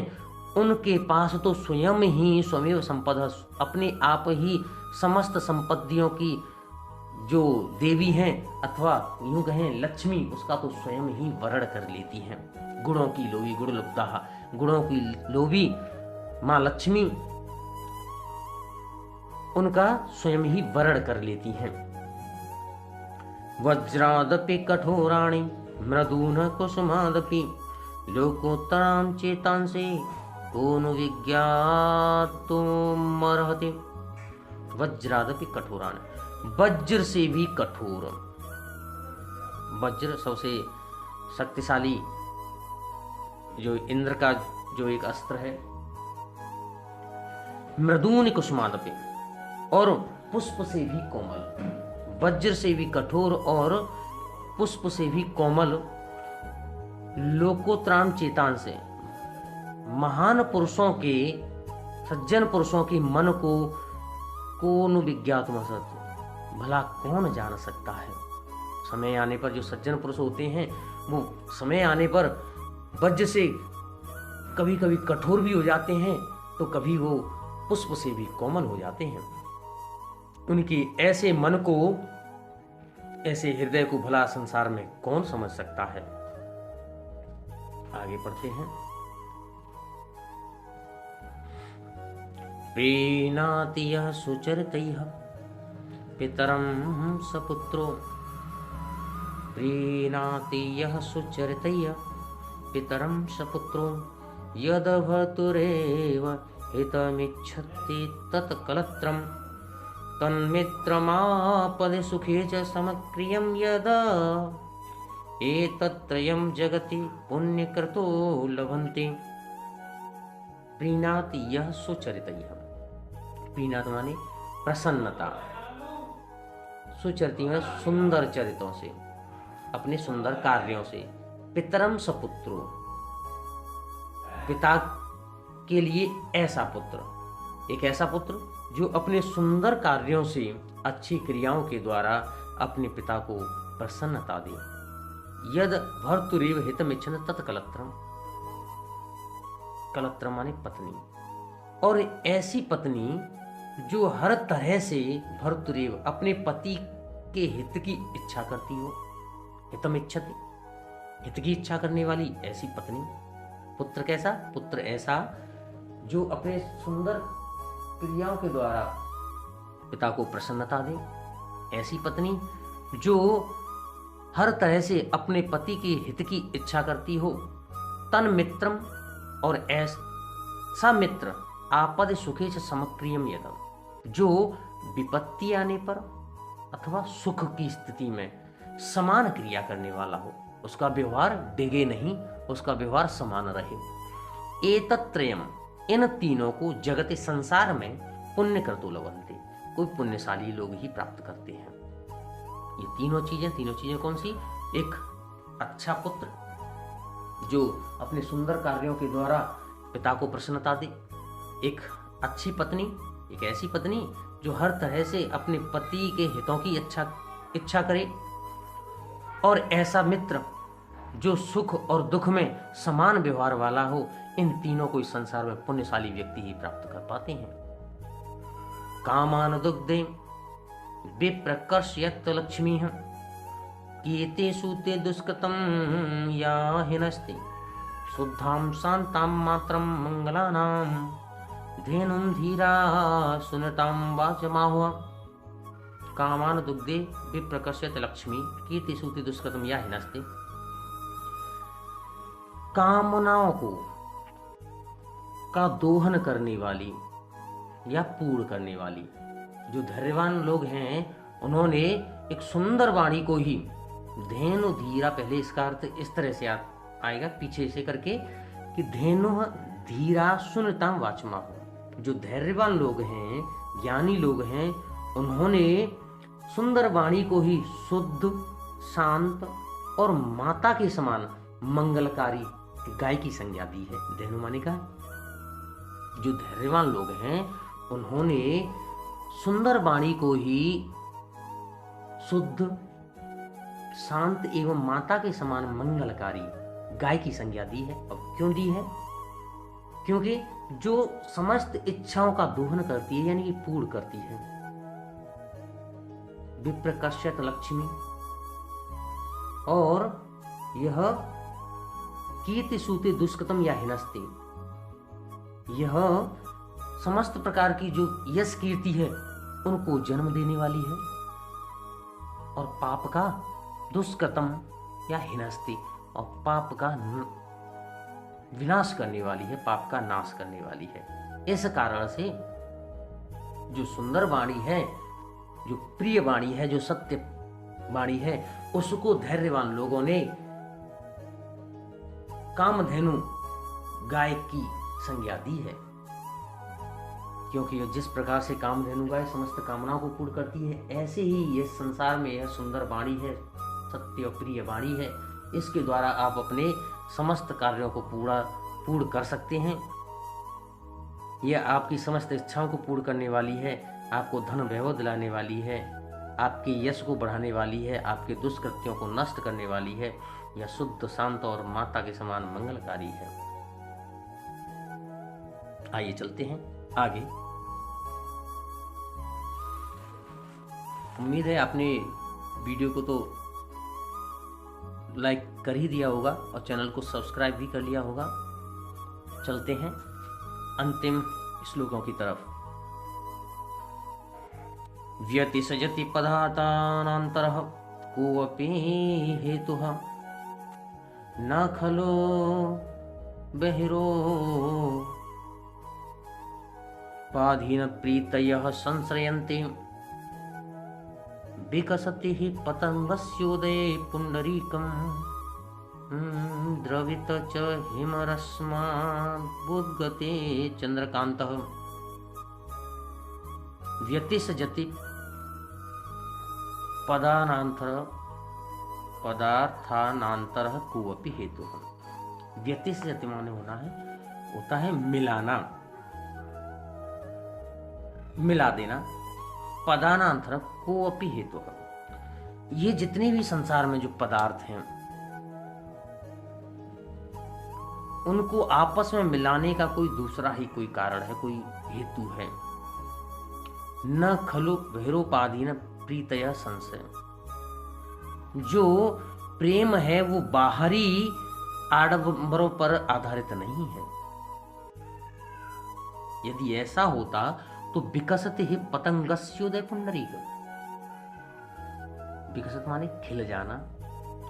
[SPEAKER 2] उनके पास तो स्वयं ही स्वमेव संपद, अपने आप ही समस्त संपत्तियों की जो देवी हैं, अथवा यूं कहें लक्ष्मी, उसका तो स्वयं ही वरण कर लेती हैं। गुणों की लोभी गुण लुब्धा, गुणों की लोभी माँ लक्ष्मी उनका स्वयं ही वरण कर लेती हैं। वज्रादपि कठोराणि मृदून कुसुमादपि लोकोत्तरां चेतांसि को नु विज्ञातुमर्हति। वज्रादपि कठोराणि, वज्र से भी कठोर। वज्र सबसे शक्तिशाली जो इंद्र का जो एक अस्त्र है। मृदून कुसुमादपि, और पुष्प से भी कोमल। वज्र से भी कठोर और पुष्प से भी कोमल। लोकोत्राम चेतान से, महान पुरुषों के, सज्जन पुरुषों के मन को कौन विज्ञातुम असत्, भला कौन जान सकता है। समय आने पर जो सज्जन पुरुष होते हैं, वो समय आने पर वज्र से कभी कभी कठोर भी हो जाते हैं, तो कभी वो पुष्प से भी कोमल हो जाते हैं। उनकी ऐसे मन को, ऐसे हृदय को भला संसार में कौन समझ सकता है। आगे पढ़ते हैं। प्रीणाति यः सुचरितैः पितरं सपुत्रो, प्रीणाति यः सुचरितैः पितरं सपुत्रो, यद भर्तुरेव हितमिच्छति तत्कलत्रम्, तन्मित्रमापदे सुखे च समक्रियं यदा, एतत्त्रयं जगति पुण्यकृतो लभन्ते। प्रीणाति यः सुचरितैः, प्रीणाति माने प्रसन्नता, सुचरित माने सुंदर चरितों से, अपने सुंदर कार्यों से। पितरम सपुत्रो, पिता के लिए ऐसा पुत्र, एक ऐसा पुत्र जो अपने सुंदर कार्यों से, अच्छी क्रियाओं के द्वारा अपने पिता को प्रसन्नता दे। यद भर्तुरेव हितमिच्छन तत्कलत्रम, कलत्रम माने पत्नी, और ऐसी पत्नी जो हर तरह से भर्तुरेव अपने पति के हित की इच्छा करती हो। हितमिच्छति, हित की इच्छा करने वाली ऐसी पत्नी। पुत्र कैसा? पुत्र ऐसा जो अपने सुंदर क्रियाओं के द्वारा पिता को प्रसन्नता दे। ऐसी पत्नी जो हर तरह से अपने पति के हित की इच्छा करती हो। तन मित्रम, और ऐसा मित्र आपद सुखे से समक्रियम यदम, जो विपत्ति आने पर अथवा सुख की स्थिति में समान क्रिया करने वाला हो। उसका व्यवहार डिगे नहीं, उसका व्यवहार समान रहे। एतत्त्रयम, इन तीनों को जगत संसार में पुण्य कर्तु लभन्ते, कोई पुण्यशाली लोग ही प्राप्त करते हैं। ये तीनों चीजें कौन सी? एक अच्छा पुत्र जो अपने सुंदर कार्यों के द्वारा पिता को प्रसन्नता दे, एक अच्छी पत्नी, एक ऐसी पत्नी जो हर तरह से अपने पति के हितों की इच्छा करे, और ऐसा मित्र जो सुख और दुख में समान व्यवहार वाला हो। इन तीनों को इस संसार में पुण्यशाली व्यक्ति ही प्राप्त कर पाते हैं। कामान दुग्धे विप्रकर्षयत् लक्ष्मी कीते सूते दुष्कृतम या हिनस्ते, शुद्धां शांतां मात्रं मंगलानां धेनुं धीरा सुनतां वाचमाहुः। कामान दुग्धे विप्रकर्षयत् लक्ष्मी कीते सूते दुष्कृतम या हिनस्ते, कामनाओं को का दोहन करने वाली या पूर्ण करने वाली जो धैर्यवान लोग हैं, उन्होंने एक सुंदर वाणी को ही धेनु धीरा, पहले इसका अर्थ इस तरह से आएगा पीछे से करके कि धेनु धीरा सुनताम वाचमा, जो धैर्यवान लोग हैं, ज्ञानी लोग हैं, उन्होंने सुंदर वाणी को ही शुद्ध, शांत और माता के समान मंगलकारी गाय की संज्ञा दी है। धेनु माने का जो धैर्यवान लोग हैं उन्होंने सुंदर वाणी को ही शुद्ध, शांत एवं माता के समान मंगलकारी गाय की संज्ञा दी है। अब क्यों दी है? क्योंकि जो समस्त इच्छाओं का दोहन करती है, यानी कि पूर्ण करती है। विप्रकश्यत लक्ष्मी, और यह कीर्ति सूते दुष्कृतम या हिनस्ते, यह समस्त प्रकार की जो यश कीर्ति है उनको जन्म देने वाली है, और पाप का दुष्कृतम या हिनस्ते, और पाप का विनाश करने वाली है, पाप का नाश करने वाली है। इस कारण से जो सुंदर वाणी है, जो प्रिय वाणी है, जो सत्य वाणी है, उसको धैर्यवान लोगों ने कामधेनु गाय की संज्ञा दी है। क्योंकि जिस प्रकार से कामधेनु गाय समस्त कामनाओं को पूर्ण करती है, ऐसे ही ये संसार में यह सुंदर वाणी है, सत्य और प्रिय वाणी है। इसके द्वारा आप अपने समस्त कार्यों को पूर्ण कर सकते हैं। यह आपकी समस्त इच्छाओं को पूर्ण करने वाली है, आपको धन वैभव दिलाने वाली है, आपके यश को बढ़ाने वाली है, आपके दुष्कृत्यों को नष्ट करने वाली है। यह शुद्ध, शांत और माता के समान मंगलकारी है। आइए चलते हैं आगे। उम्मीद है आपने वीडियो को तो लाइक कर ही दिया होगा और चैनल को सब्सक्राइब भी कर लिया होगा। चलते हैं अंतिम श्लोकों की तरफ। व्यतिसजति पदार्थानान्तरः कोऽपि हेतुः न खलो बहिरो पाधीन प्रीतयः संश्रयन्ते विकसति हि पतंगस्योदये पुंडरीकम् द्रवित च हिमरश्माद्गते चंद्रकान्तः व्यतिसजति पदार्थानान्तरः कोऽपि हेतुः। व्यतिसजति माने होता है मिलाना, मिला देना। पदानांतर कोऽपि हेतु, ये जितने भी संसार में जो पदार्थ हैं उनको आपस में मिलाने का कोई दूसरा ही कोई कारण है, कोई हेतु है। न खलु भैरोपाधीन प्रीतया संशय, जो प्रेम है वो बाहरी आडंबरों पर आधारित नहीं है। यदि ऐसा होता तो विकसत ही पतंगस्योदय पुंडरीक। विकसत माने खिल जाना।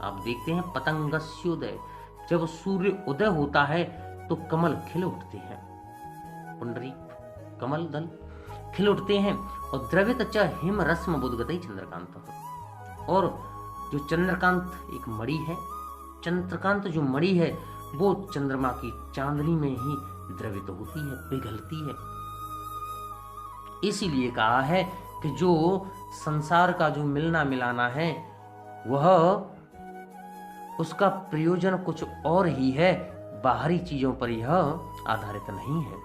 [SPEAKER 2] आप देखते हैं पतंगस्योदय, जब सूर्य उदय होता है तो कमल खिल उठते हैं, पुंडरीक कमल दल खिल उठते हैं। और द्रवित च हिम रश्म बुद्गतई चंद्रकांत, और जो चंद्रकांत एक मणि है, चंद्रकांत जो मणि है वो चंद्रमा की चांदनी में ही द्रवित होती है, पिघलती है। इसीलिए कहा है कि जो संसार का जो मिलना मिलाना है वह उसका प्रयोजन कुछ और ही है, बाहरी चीजों पर यह आधारित नहीं है।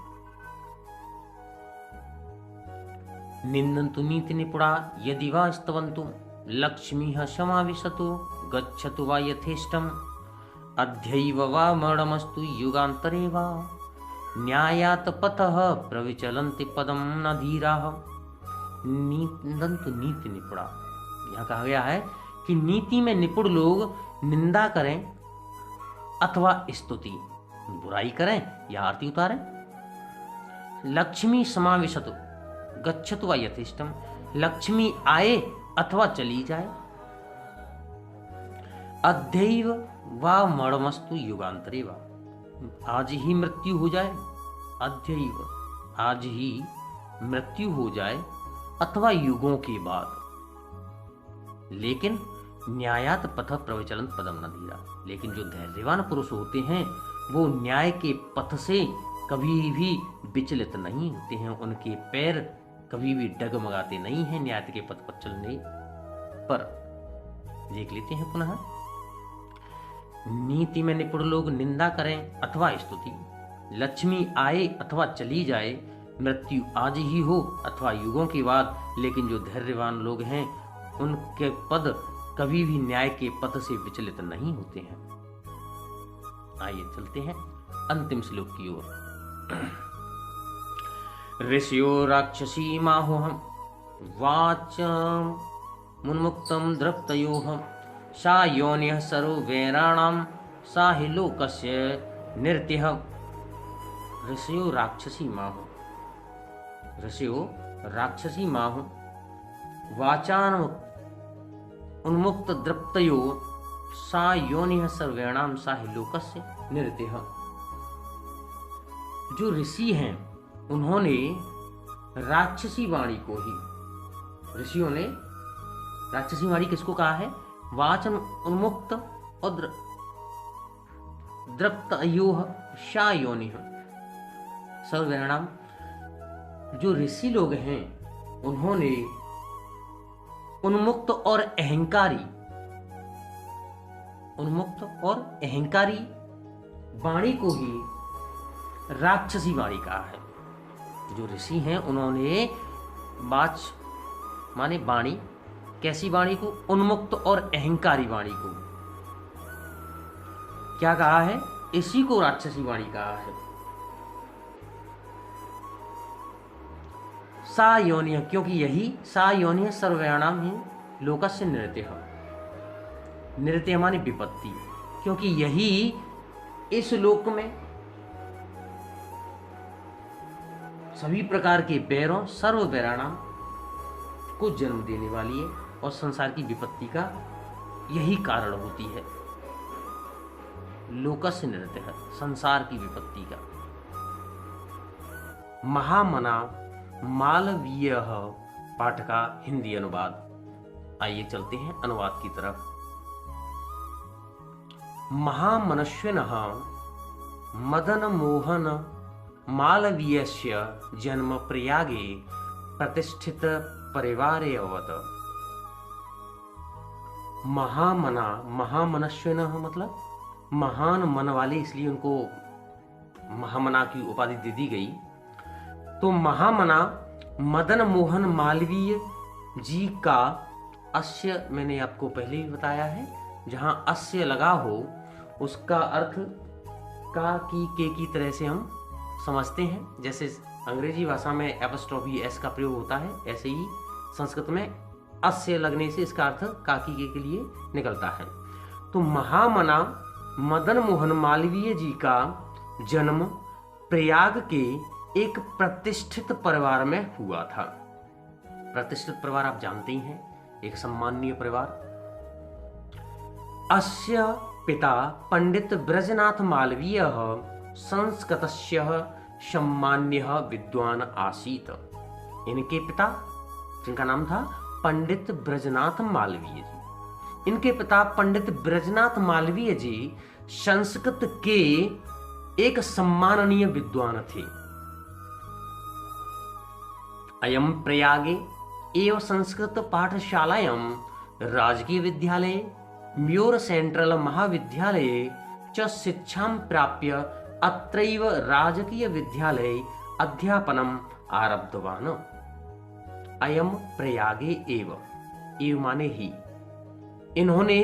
[SPEAKER 2] निंदन्तु नीति निपुणा यदि वा स्तवन्तु लक्ष्मीः समाविशतु गच्छतु वा यथेष्टम् अध्यैव वा मरणमस्तु युगान्तरे वा न्यायात पथः प्रविचलन्ति पदम न धीराः। निंदन्तु नीति निपुणा, यहाँ कहा गया है कि नीति में निपुण लोग निंदा करें अथवा स्तुति, बुराई करें या आरती उतारें। लक्ष्मी समाविशतु गच्छतु वा यथेष्टम, लक्ष्मी आए अथवा चली जाए। अध्यैव वा मरणमस्तु युगांतरे वा, आज ही मृत्यु हो जाए। अध्यैव आज ही मृत्यु हो जाए अथवा युगों के बाद, लेकिन न्यायात पथ प्रविचलन पदम न धीरा। लेकिन जो धैर्यवान पुरुष होते हैं वो न्याय के पथ से कभी भी विचलित नहीं होते हैं, उनके पैर कभी भी डगमगाते नहीं हैं न्याय के पथ पर चलने पर। देख लेते हैं पुनः। नीति में निपुण लोग निंदा करें अथवा स्तुति, लक्ष्मी आए अथवा चली जाए, मृत्यु आज ही हो अथवा युगों के बाद, लेकिन जो धैर्यवान लोग हैं उनके पद कभी भी न्याय के पथ से विचलित नहीं होते हैं। आइए चलते हैं अंतिम श्लोक की ओर। ऋषियो राक्षसी माहोहम वाचम मुन्मुक्तम द्रप्तयोहम सा योनिः सर्ववेराणाम सा हि लोकस्य निरतिः। ऋषियो राक्षसी माहो, ऋषियो राक्षसी माहो वाचान उन्मुक्त द्रप्तयो सा योनिः सर्वेणाम सा हि लोकस्य निरतिः। जो ऋषि हैं उन्होंने राक्षसी वाणी को ही, ऋषियों ने राक्षसी वाणी किसको कहा है? वाचन उन्मुक्त और द्रप्तयोः सा योनिः सर्वेणाम। जो ऋषि लोग हैं उन्होंने उन्मुक्त और अहंकारी, उन्मुक्त और अहंकारी वाणी को ही राक्षसी वाणी कहा है। जो ऋषि हैं उन्होंने वाच माने वाणी, कैसी वाणी को? उन्मुक्त और अहंकारी वाणी को क्या कहा है? इसी को राक्षसी वाणी कहा है। सा योनिः, क्योंकि यही सा योनिः सर्वयाणाम ही लोकस्य निरतिः। निरतिः माने विपत्ति, क्योंकि यही इस लोक में सभी प्रकार के बैरों सर्व बैराणाम को जन्म देने वाली है और संसार की विपत्ति का यही कारण होती है। लोकस्य निरतिः, संसार की विपत्ति का। महामना मालवीय पाठ का हिंदी अनुवाद। आइए चलते हैं अनुवाद की तरफ। महामनस्विनः मदन मोहन मालवीयस्य जन्म प्रयागे प्रतिष्ठित परिवारे अवत। महामना, महामनस्विनः मतलब महान मन वाले, इसलिए उनको महामना की उपाधि दे दी गई। तो महामना मदन मोहन मालवीय जी का अस्य मैंने आपको पहले भी बताया है, जहां अस्य लगा हो उसका अर्थ का की के की तरह से हम समझते हैं। जैसे अंग्रेजी भाषा में एपस्ट्रॉफी एस का प्रयोग होता है, ऐसे ही संस्कृत में अस्य लगने से इसका अर्थ का की के लिए निकलता है। तो महामना मदन मोहन मालवीय जी का जन्म प्रयाग के एक प्रतिष्ठित परिवार में हुआ था। प्रतिष्ठित परिवार आप जानते ही हैं, एक सम्माननीय परिवार। अस्य पिता पंडित ब्रजनाथ मालवीय संस्कृतस्य सम्मान्यः विद्वान आसीत। इनके पिता, जिनका नाम था पंडित ब्रजनाथ मालवीय जी, इनके पिता पंडित ब्रजनाथ मालवीय जी संस्कृत के एक सम्माननीय विद्वान थे। अयम प्रयागे एवं संस्कृत पाठशालायां राजकीय विद्यालय म्योर सेंट्रल महाविद्यालये च शिक्षां प्राप्य अत्रैव राजकीय विद्यालये अध्यापनम् आरब्धवान्। अयम प्रयागे एव माने ही, इन्होंने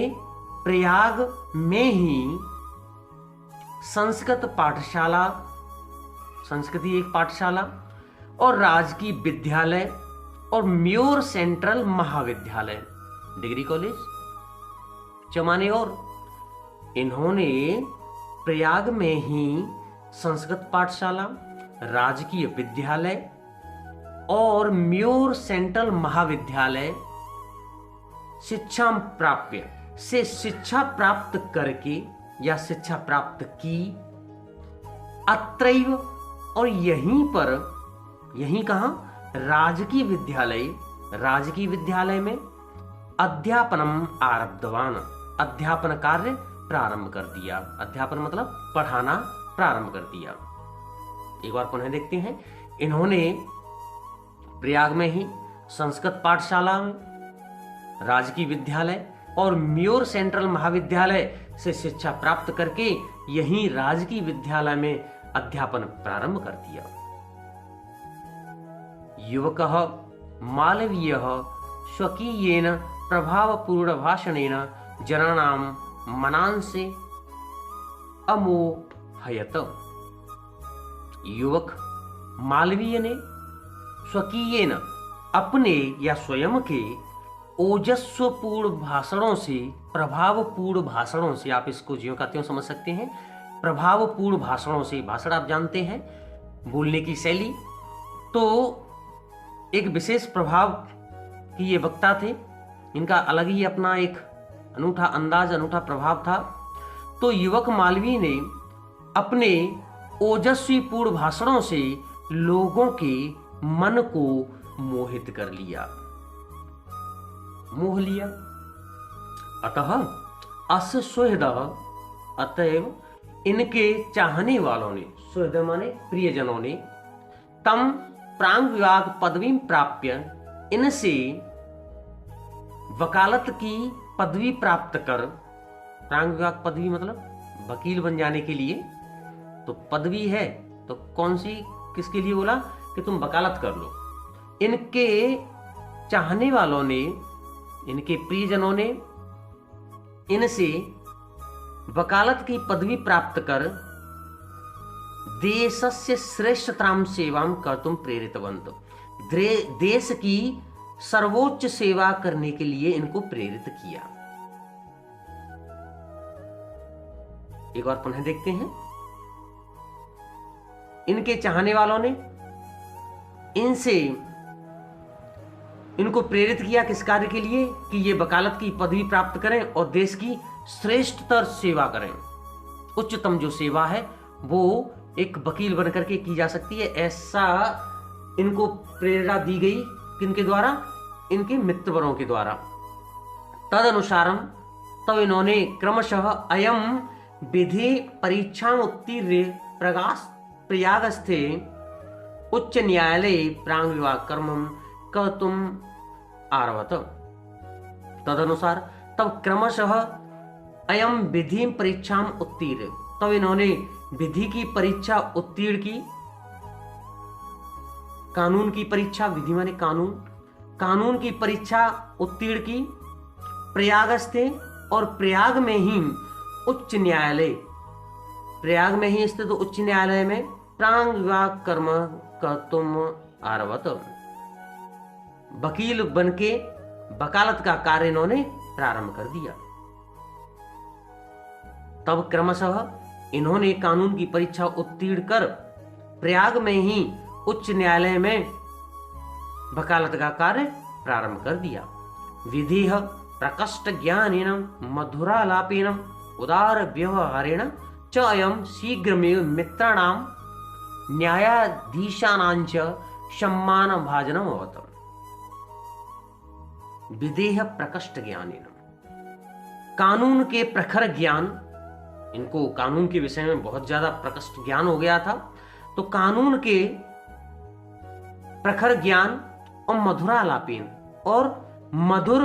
[SPEAKER 2] प्रयाग में ही संस्कृत पाठशाला, संस्कृति एक पाठशाला और राजकीय विद्यालय और म्योर सेंट्रल महाविद्यालय डिग्री कॉलेज चमाने, और इन्होंने प्रयाग में ही संस्कृत पाठशाला, राजकीय विद्यालय और म्योर सेंट्रल महाविद्यालय शिक्षा प्राप्य से शिक्षा प्राप्त करके या शिक्षा प्राप्त की अत्रैव, और यहीं पर, यहीं कहां? राजकीय विद्यालय, राजकीय विद्यालय में अध्यापनम आरब्धवान, अध्यापन कार्य प्रारंभ कर दिया। अध्यापन मतलब पढ़ाना प्रारंभ कर दिया। एक बार पुनः देखते हैं। इन्होंने प्रयाग में ही संस्कृत पाठशाला में, राजकीय विद्यालय और म्योर सेंट्रल महाविद्यालय से शिक्षा प्राप्त करके यहीं राजकीय विद्यालय में अध्यापन प्रारंभ कर दिया। युवकः मालवीयः स्वकीयेन प्रभावपूर्ण भाषणेन जनानां मनांसे अमोहयत। युवक मालवीय ने स्वकीयेन अपने या स्वयं के ओजस्वपूर्ण भाषणों से, प्रभावपूर्ण भाषणों से, आप इसको ज्यों का त्यों समझ सकते हैं, प्रभावपूर्ण भाषणों से, भाषण आप जानते हैं बोलने की शैली, तो एक विशेष प्रभाव की ये वक्ता थे। इनका अलग ही अपना एक अनूठा अंदाज, अनूठा प्रभाव था। तो युवक मालवीय ने अपने ओजस्वीपूर्ण भाषणों से लोगों के मन को मोहित कर लिया, मोह लिया। अतः अस्य सुहृद, अतएव इनके चाहने वालों ने, सुहृद माने प्रियजनों ने, तम प्रांग विभाग पदवी प्राप्य, इनसे वकालत की पदवी प्राप्त कर, प्रांग विभाग पदवी मतलब वकील बन जाने के लिए, तो पदवी है तो कौन सी, किसके लिए बोला कि तुम वकालत कर लो। इनके चाहने वालों ने, इनके प्रियजनों ने इनसे वकालत की पदवी प्राप्त कर देशस्य श्रेष्ठतराम सेवाम कर्तुम प्रेरितवन्त, देश की सर्वोच्च सेवा करने के लिए इनको प्रेरित किया। एक बार पुनः देखते हैं। इनके चाहने वालों ने इनसे, इनको प्रेरित किया किस कार्य के लिए कि ये वकालत की पदवी प्राप्त करें और देश की श्रेष्ठतर सेवा करें। उच्चतम जो सेवा है वो एक वकील बनकर के की जा सकती है, ऐसा इनको प्रेरणा दी गई। किनके द्वारा? इनके मित्रवरों के द्वारा। तद अनुसारम तब इन्होंने क्रमशः अयम विधि परीक्षा उत्तीर्ण प्रयागस्थे उच्च न्यायालय प्रांग विभाग कर्मम कर्तुम आरभत। तदनुसार तब क्रमशः अयम विधि परीक्षा उत्तीर्ण, तब इन्होंने विधि की परीक्षा उत्तीर्ण की, कानून की परीक्षा, विधि माने कानून, कानून की परीक्षा उत्तीर्ण की प्रयागस्थे, और प्रयाग में ही उच्च न्यायालय, प्रयाग में ही स्थित उच्च न्यायालय में प्रांग विभाग कर्म कर्तुम आरभत, वकील बनके वकालत का कार्य इन्होंने प्रारंभ कर दिया। तब क्रमशः इन्होंने कानून की परीक्षा उत्तीर्ण कर प्रयाग में ही उच्च न्यायालय में वकालत का कार्य प्रारंभ कर दिया। विधि प्रकष्ट ज्ञानेन मधुरालापेन उदार व्यवहारेण च अयं शीघ्रमेव मित्राणां न्यायाधीशानां च सम्मान भाजनम अवत। विधेय प्रकष्ट ज्ञानेन, कानून के प्रखर ज्ञान, इनको कानून के विषय में बहुत ज्यादा प्रकष्ट ज्ञान हो गया था, तो कानून के प्रखर ज्ञान और मधुरालापेन, और मधुर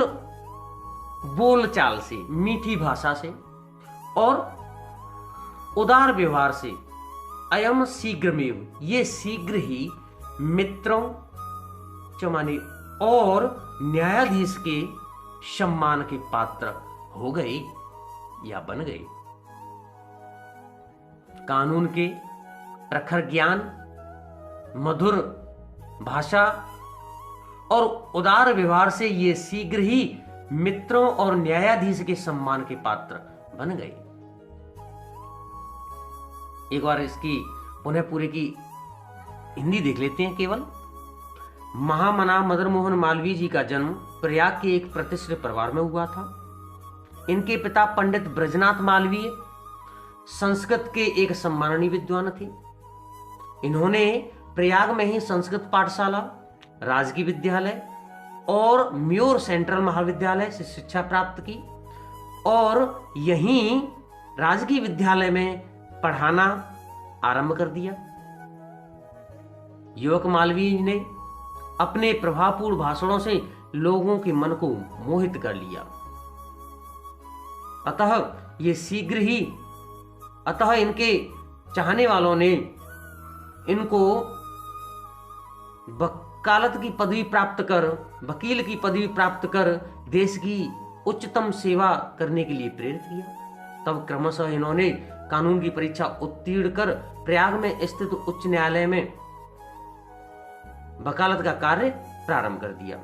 [SPEAKER 2] बोलचाल से, मीठी भाषा से और उदार व्यवहार से, अयम शीघ्रमेव, ये शीघ्र ही मित्रों चमाने और न्यायाधीश के सम्मान के पात्र हो गए या बन गए। कानून के प्रखर ज्ञान, मधुर भाषा और उदार व्यवहार से ये शीघ्र ही मित्रों और न्यायाधीश के सम्मान के पात्र बन गए। एक बार इसकी पुनः पूरे की हिंदी देख लेते हैं केवल। महामना मदन मोहन मालवीय जी का जन्म प्रयाग के एक प्रतिष्ठित परिवार में हुआ था। इनके पिता पंडित ब्रजनाथ मालवीय संस्कृत के एक सम्माननीय विद्वान थे। इन्होंने प्रयाग में ही संस्कृत पाठशाला, राजकीय विद्यालय और म्योर सेंट्रल महाविद्यालय से शिक्षा प्राप्त की और यहीं राजकीय विद्यालय में पढ़ाना आरंभ कर दिया। युवक मालवीय ने अपने प्रभावपूर्ण भाषणों से लोगों के मन को मोहित कर लिया। अतः इनके चाहने वालों ने इनको वकालत की पदवी प्राप्त कर, वकील की पदवी प्राप्त कर देश की उच्चतम सेवा करने के लिए प्रेरित किया। तब क्रमशः इन्होंने कानून की परीक्षा उत्तीर्ण कर प्रयाग में स्थित उच्च न्यायालय में वकालत का कार्य प्रारंभ कर दिया।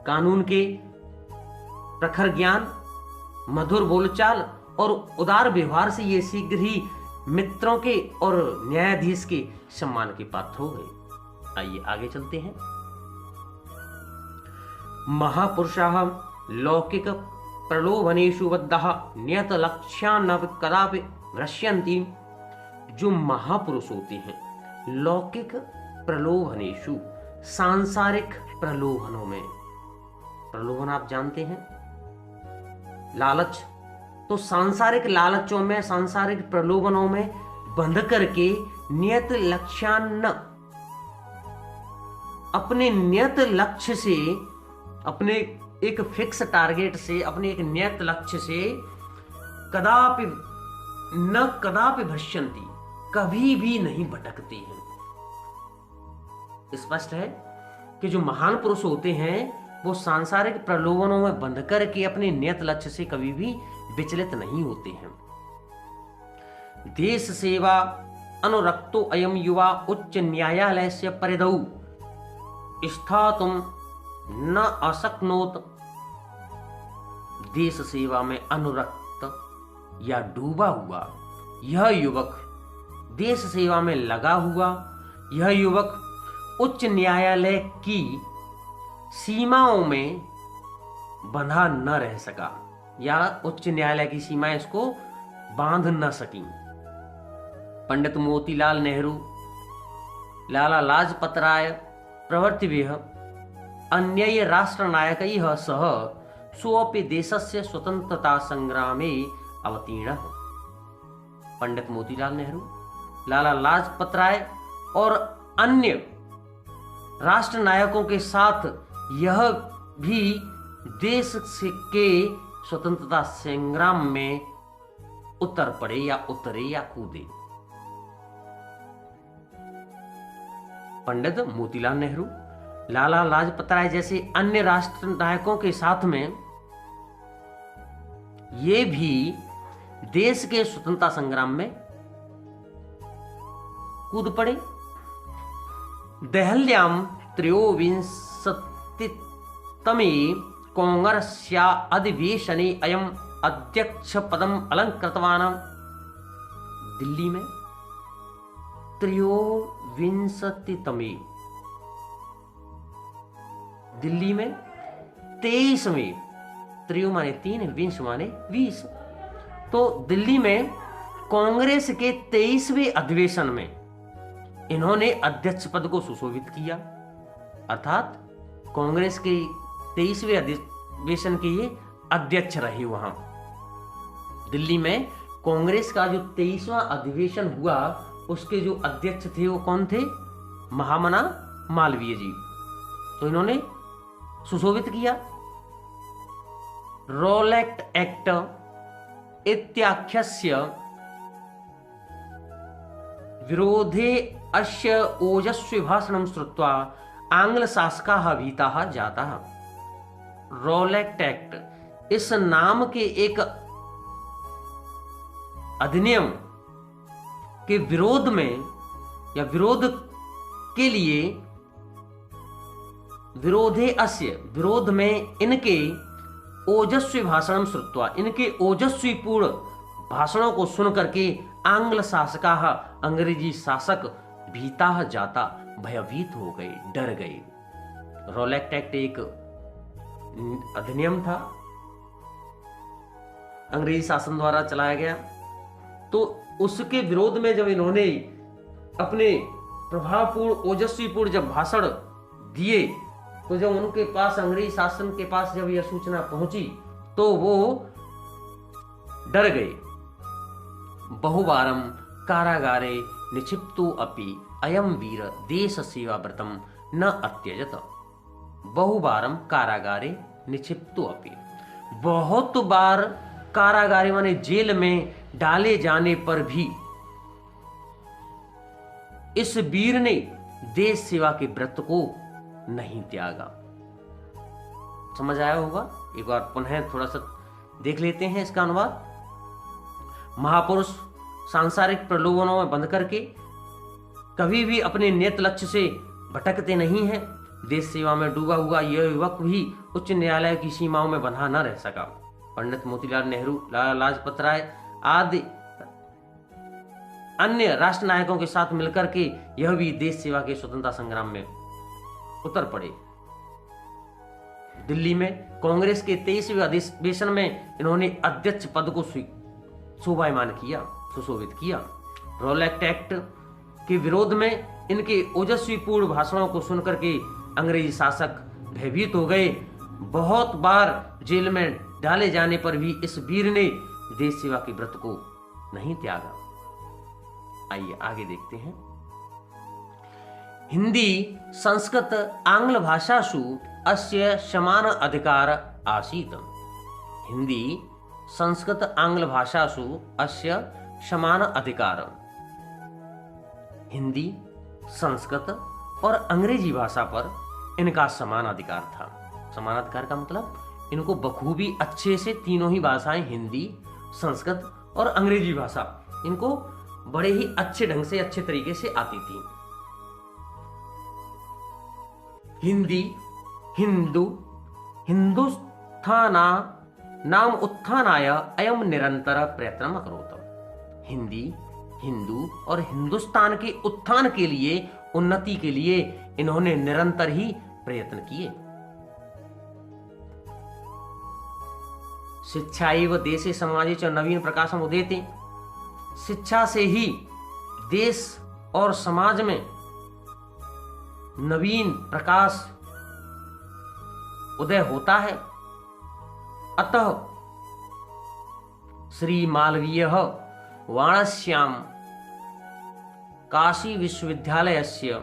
[SPEAKER 2] कानून के प्रखर ज्ञान, मधुर बोलचाल और उदार व्यवहार से ये शीघ्र ही मित्रों के और न्यायाधीश के सम्मान के पात्र हो गए। आइए आगे चलते हैं। महापुरुषाः लौकिक प्रलोभनेषु बद्धाः नियत लक्ष्यान् कदापि भ्रश्यन्ति। जो महापुरुष होते हैं लौकिक प्रलोभनेषु, सांसारिक प्रलोभनों में, प्रलोभन आप जानते हैं लालच, तो सांसारिक लालचों में, सांसारिक प्रलोभनों में बंध करके नियत लक्ष्यान्न, अपने नियत लक्ष्य से, अपने एक फिक्स टारगेट से, अपने एक नियत लक्ष्य से कदापि भ्रश्यन्ति, कभी भी नहीं भटकते हैं। स्पष्ट है कि जो महान पुरुष होते हैं वो सांसारिक प्रलोभनों में बंध करके अपने नियत लक्ष्य से कभी भी विचलित नहीं होते हैं। देश सेवा अनुरक्तो अयम युवा उच्च न्यायालय से परिधौ स्थातुं न अशक्नोत। देश सेवा में अनुरक्त या डूबा हुआ यह युवक, देश सेवा में लगा हुआ यह युवक उच्च न्यायालय की सीमाओं में बंधा न रह सका, या उच्च न्यायालय की सीमाएं इसको बांध न सकी। पंडित मोतीलाल नेहरू, लाला लाजपत राय प्रभृतिभिः अन्यैः राष्ट्रनायकैः सह स्वपि देशस्य स्वतंत्रता संग्रामे अवतीर्णः। पंडित मोतीलाल नेहरू, लाला लाजपत राय और अन्य राष्ट्र नायकों के साथ यह भी देश के स्वतंत्रता संग्राम में उतर पड़े या उतरे या कूदे। पंडित मोतीलाल नेहरू, लाला लाजपत राय जैसे अन्य राष्ट्र नायकों के साथ में ये भी देश के स्वतंत्रता संग्राम में कूद पड़े। देहल्यां त्रयोविंशतितमे कांग्रेस्या अधिवेशने अयम् अध्यक्ष पदम अलंकृतवान्। दिल्ली में त्रयोविंशतितमे, दिल्ली में 23वें, त्रयो माने 3, विंश माने 20, तो दिल्ली में कांग्रेस के 23वें अधिवेशन में इन्होंने अध्यक्ष पद को सुशोभित किया। अर्थात कांग्रेस के 23वें अधिवेशन के ये अध्यक्ष रहे। वहां दिल्ली में कांग्रेस का जो 23वां अधिवेशन हुआ उसके जो अध्यक्ष थे वो कौन थे? महामना मालवीय जी। तो इन्होंने सुशोभित किया। रोलेक्ट एक्ट इत्याख्यस्य विरोधे अस्य ओजस्वी भाषणं श्रुत्वा आंग्ल शासकाः भीताः जाताः। रोलेक्ट एक्ट इस नाम के एक अधिनियम के विरोध में या विरोध के लिए, विरोधे अस्य, विरोध में इनके ओजस्वी भाषणं श्रुत्वा, इनके ओजस्वी पूर्ण भाषणों को सुन करके आंग्ल शासकाः, अंग्रेजी शासक भीताः जाता, भयभीत हो गए, डर गए। रोलेक्ट एक्ट एक अधिनियम था, अंग्रेजी शासन द्वारा चलाया गया। तो उसके विरोध में जब इन्होंने अपने प्रभावपूर्ण ओजस्वीपूर्ण जब भाषण दिए तो जब उनके पास अंग्रेजी शासन के पास जब यह सूचना पहुंची तो वो डर गए। बहुवारम कारागारे निक्षिप्तो अपि अयम वीर देश सेवा व्रतम न अत्यजत। बहुवारम कारागारे निक्षिप्तो अपि, बहुत बार कारागारे माने जेल में डाले जाने पर भी इस वीर ने देश सेवा के व्रत को नहीं त्यागा। समझ आया होगा? एक बार पुनः थोड़ा सा देख लेते हैं इसका अनुवाद। महापुरुष सांसारिक प्रलोभनों में बंध करके कभी भी अपने नियत लक्ष्य से भटकते नहीं हैं। देश सेवा में डूबा हुआ यह युवक भी उच्च न्यायालय की सीमाओं में बंधा न रह सका। पंडित मोतीलाल नेहरू, लाला लाजपत राय आदि अन्य राष्ट्र नायकों के साथ मिलकर के यह भी देश सेवा के स्वतंत्रता संग्राम में उतर पड़े। दिल्ली में कांग्रेस के 23वें अधिवेशन में इन्होंने अध्यक्ष पद को शोभायमान किया, सुशोभित किया। रॉलेट एक्ट के विरोध में इनके ओजस्वीपूर्ण भाषणों को सुनकर के अंग्रेजी शासक भयभीत हो गए। बहुत बार जेल में डाले जाने पर भी इस वीर ने देश सेवा के व्रत को नहीं त्यागा। आइए आगे देखते हैं। हिंदी संस्कृत आंग्ल भाषासु अस्य समान अधिकार आसीत्। हिंदी संस्कृत आंग्ल भाषासु अस्य समान अधिकार। हिंदी, संस्कृत और अंग्रेजी भाषा पर इनका समान अधिकार था। समान अधिकार का मतलब इनको बखूबी अच्छे से तीनों ही भाषाएं, हिंदी, संस्कृत और अंग्रेजी भाषा, इनको बड़े ही अच्छे ढंग से, अच्छे तरीके से आती थी। हिंदी, हिंदू, हिंदुस्थाना नाम उत्थानाय अयम निरंतर प्रयत्न अकरोत्। हिंदी, हिंदू और हिंदुस्तान के उत्थान के लिए, उन्नति के लिए इन्होंने निरंतर ही प्रयत्न किए। शिक्षाएव देशे समाजे च नवीन प्रकाशम उदेते। शिक्षा से ही देश और समाज में नवीन प्रकाश उदय होता है। अतः श्री मालवीय वाराणस्याम काशी विश्वविद्यालयस्य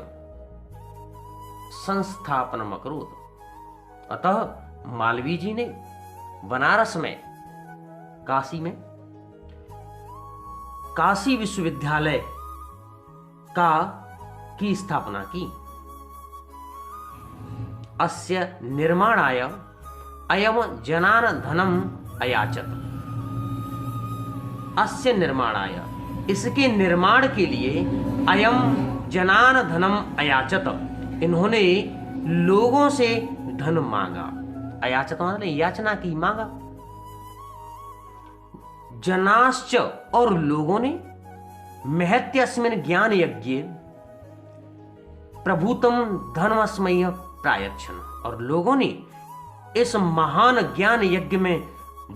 [SPEAKER 2] संस्थापनम अकरोत्। अतः मालवीय जी ने बनारस में, काशी में काशी विश्वविद्यालय की स्थापना की। अस्य निर्माणाय अयम जनान धनम अयाचत। अस्य निर्माणाय, इसके निर्माण के लिए अयम जनान धनम अयाचत, इन्होंने लोगों से धन मांगा। अयाचत मतलब याचना की, मांगा। जनाश्च और लोगों ने महत्यस्मिन् ज्ञान यज्ञ प्रभूतम धर्मस्मय प्रायच्छन, और लोगों ने इस महान ज्ञान यज्ञ में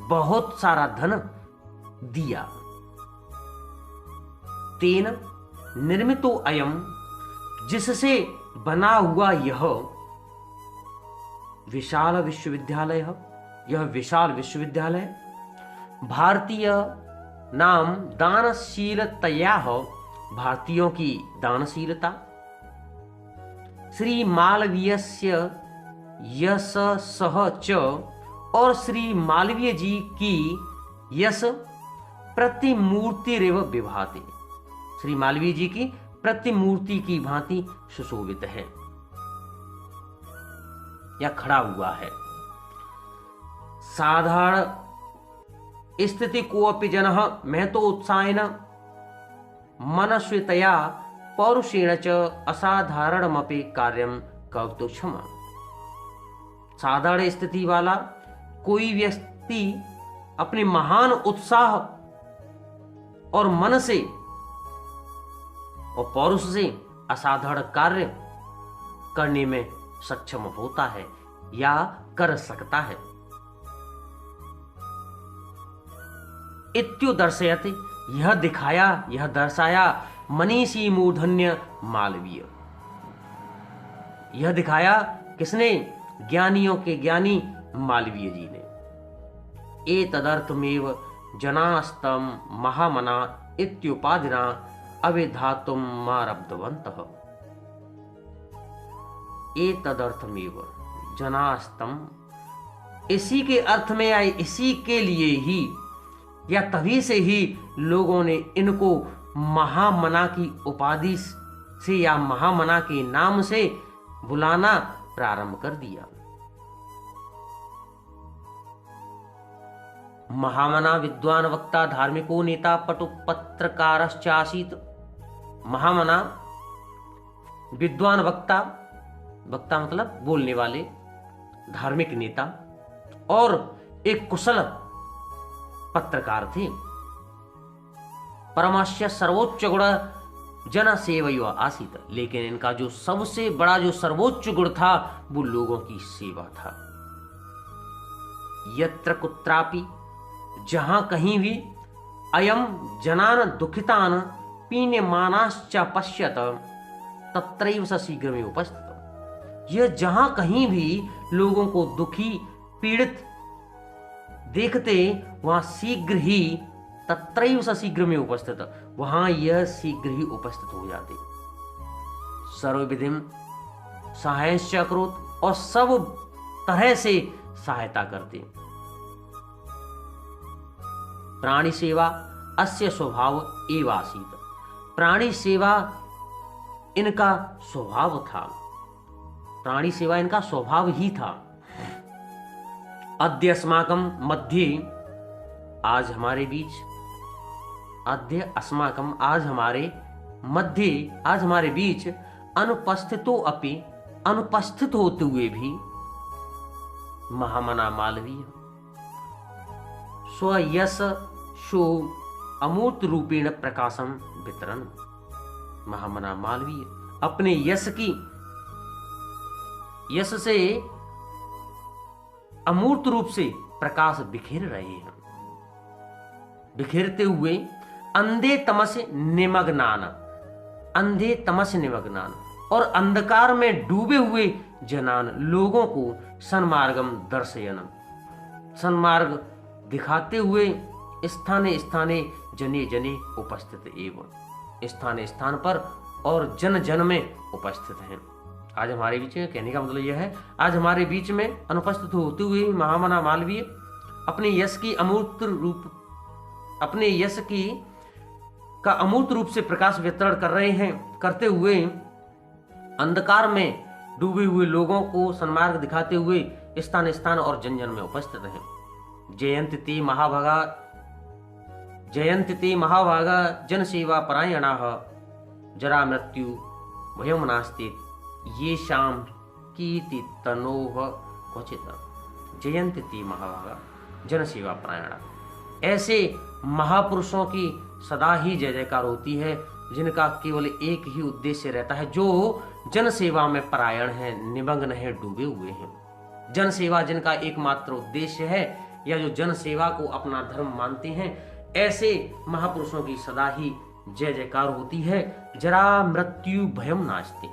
[SPEAKER 2] बहुत सारा धन दिया। तेन निर्मितो अयम, जिससे बना हुआ यह विशाल विश्वविद्यालय, यह विशाल विश्वविद्यालय भारतीय नाम दानशीलतया, भारतीयों की दानशीलता, श्री मालवीयस्य यश सह च, और श्री मालवीय जी की यश प्रतिमूर्ति रेव विभाति, श्री मालवीय जी की प्रतिमूर्ति की भांति सुशोभित है या खड़ा हुआ है। साधारण स्थिति को अपि जनः महतो उत्साहेन मनस्वितया पौरुषेण च असाधारणमपि कार्यम कर्तुं क्षमा। साधारण स्थिति वाला कोई व्यक्ति अपने महान उत्साह और मन से और पौरुष से असाधारण कार्य करने में सक्षम होता है या कर सकता है। इत्यो दर्शयति, यह दिखाया, यह दर्शाया मनीषी मूर्धन्य मालवीय। यह दिखाया किसने? ज्ञानियों के ज्ञानी मालवीय जी ने। ए तदर्थमेव जनास्तम महामना इत्युपाधिना अविधातुम मारब्धवन्तः। ए तदर्थमेव जनास्तम, इसी के अर्थ में या इसी के लिए ही या तभी से ही लोगों ने इनको महामना की उपाधि से या महामना के नाम से बुलाना प्रारंभ कर दिया। महामना विद्वान वक्ता धार्मिको नेता पटु पत्रकारश्चासीत्। महामना विद्वान वक्ता, वक्ता मतलब बोलने वाले, धार्मिक नेता और एक कुशल पत्रकार थे। परमाश्य सर्वोच्च गुण जन सेवयो आसीत, लेकिन इनका जो सबसे बड़ा जो सर्वोच्च गुण था वो लोगों की सेवा था। यत्र कुत्रापि, जहां कहीं भी, अयम जनान दुखितान पीन्यमानाश्च पश्यत तत्रैव स शीघ्रमेव उपस्थित। यह जहां कहीं भी लोगों को दुखी पीड़ित देखते वहां शीघ्र ही, तत्रैव स शीघ्रमेव उपस्थित, वहां यह शीघ्र ही उपस्थित हो जाते। सर्वविधिम सहायश्च अकरोत्, और सब तरह से सहायता करते। प्राणी सेवा अस्य स्वभाव एव आसीत्, प्राणी सेवा इनका स्वभाव था, प्राणी सेवा इनका स्वभाव ही था। अद्य अस्माकं मध्ये, आज हमारे बीच, अद्य अस्माकं आज हमारे मध्य, आज हमारे बीच, अनुपस्थितो अपि, अनुपस्थित होते हुए भी, महामना मालवीय स्वयश शो अमूर्त रूपेण प्रकाशम वितरण। महामना मालवीय अपने यश की, यश से अमूर्त रूप से प्रकाश बिखेर रहे हैं। बिखेरते हुए अंधे तमस निमग्नान, अंधे तमस निमग्नान, और अंधकार में डूबे हुए जनान लोगों को सन्मार्गम दर्शयनम, सन्मार्ग दिखाते हुए स्थाने स्थाने जने जने उपस्थित एवं, स्थाने स्थान पर और जन जन में उपस्थित हैं। आज हमारे बीच में, कहने का मतलब यह है, आज हमारे बीच में अनुपस्थित होते हुए महामना मालवीय अपने यश की अमूर्त रूप, अपने यश की का अमूर्त रूप से प्रकाश वितरण कर रहे हैं, करते हुए अंधकार में डूबे हुए लोगों को सन्मार्ग दिखाते हुए स्थान स्थान और जन जन में उपस्थित हैं। जयंत ते महाभागा, जयंत ते महाभागा जन सेवा परायणाः जरा मृत्यु भयं नास्ति ये शाम कीर्ति तनोह क्वचित। जयंत ते महाभागा जन सेवा परायणा, ऐसे महापुरुषों की सदा ही जय जयकार होती है जिनका केवल एक ही उद्देश्य रहता है, जो जन सेवा में परायण है, निमग्न है, डूबे हुए हैं। जन सेवा जिनका एकमात्र उद्देश्य है या जो जन सेवा को अपना धर्म मानते हैं, ऐसे महापुरुषों की सदा ही जय जयकार होती है। जरा मृत्यु भयम नास्ति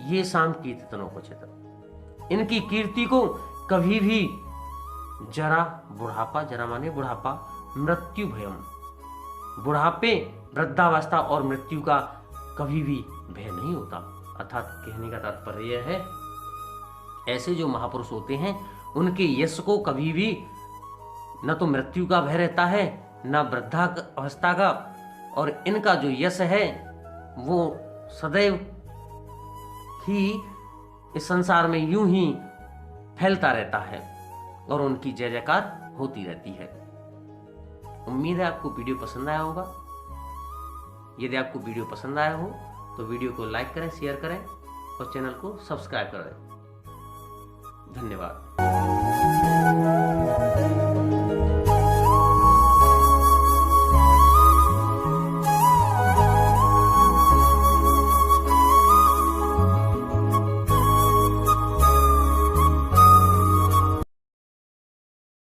[SPEAKER 2] ये शाम कीर्ति तनो क्वचित, इनकी कीर्ति को कभी भी जरा, बुढ़ापा, जरा माने बुढ़ापा, मृत्यु भयम, बुढ़ापे, वृद्धावस्था और मृत्यु का कभी भी भय नहीं होता। अर्थात कहने का तात्पर्य यह है, ऐसे जो महापुरुष होते हैं उनके यश को कभी भी न तो मृत्यु का भय रहता है न वृद्धावस्था का, और इनका जो यश है वो सदैव ही इस संसार में यूं ही फैलता रहता है और उनकी जय जयकार होती रहती है। उम्मीद है आपको वीडियो पसंद आया होगा। यदि आपको वीडियो पसंद आया हो तो वीडियो को लाइक करें, शेयर करें और चैनल को सब्सक्राइब करें। धन्यवाद।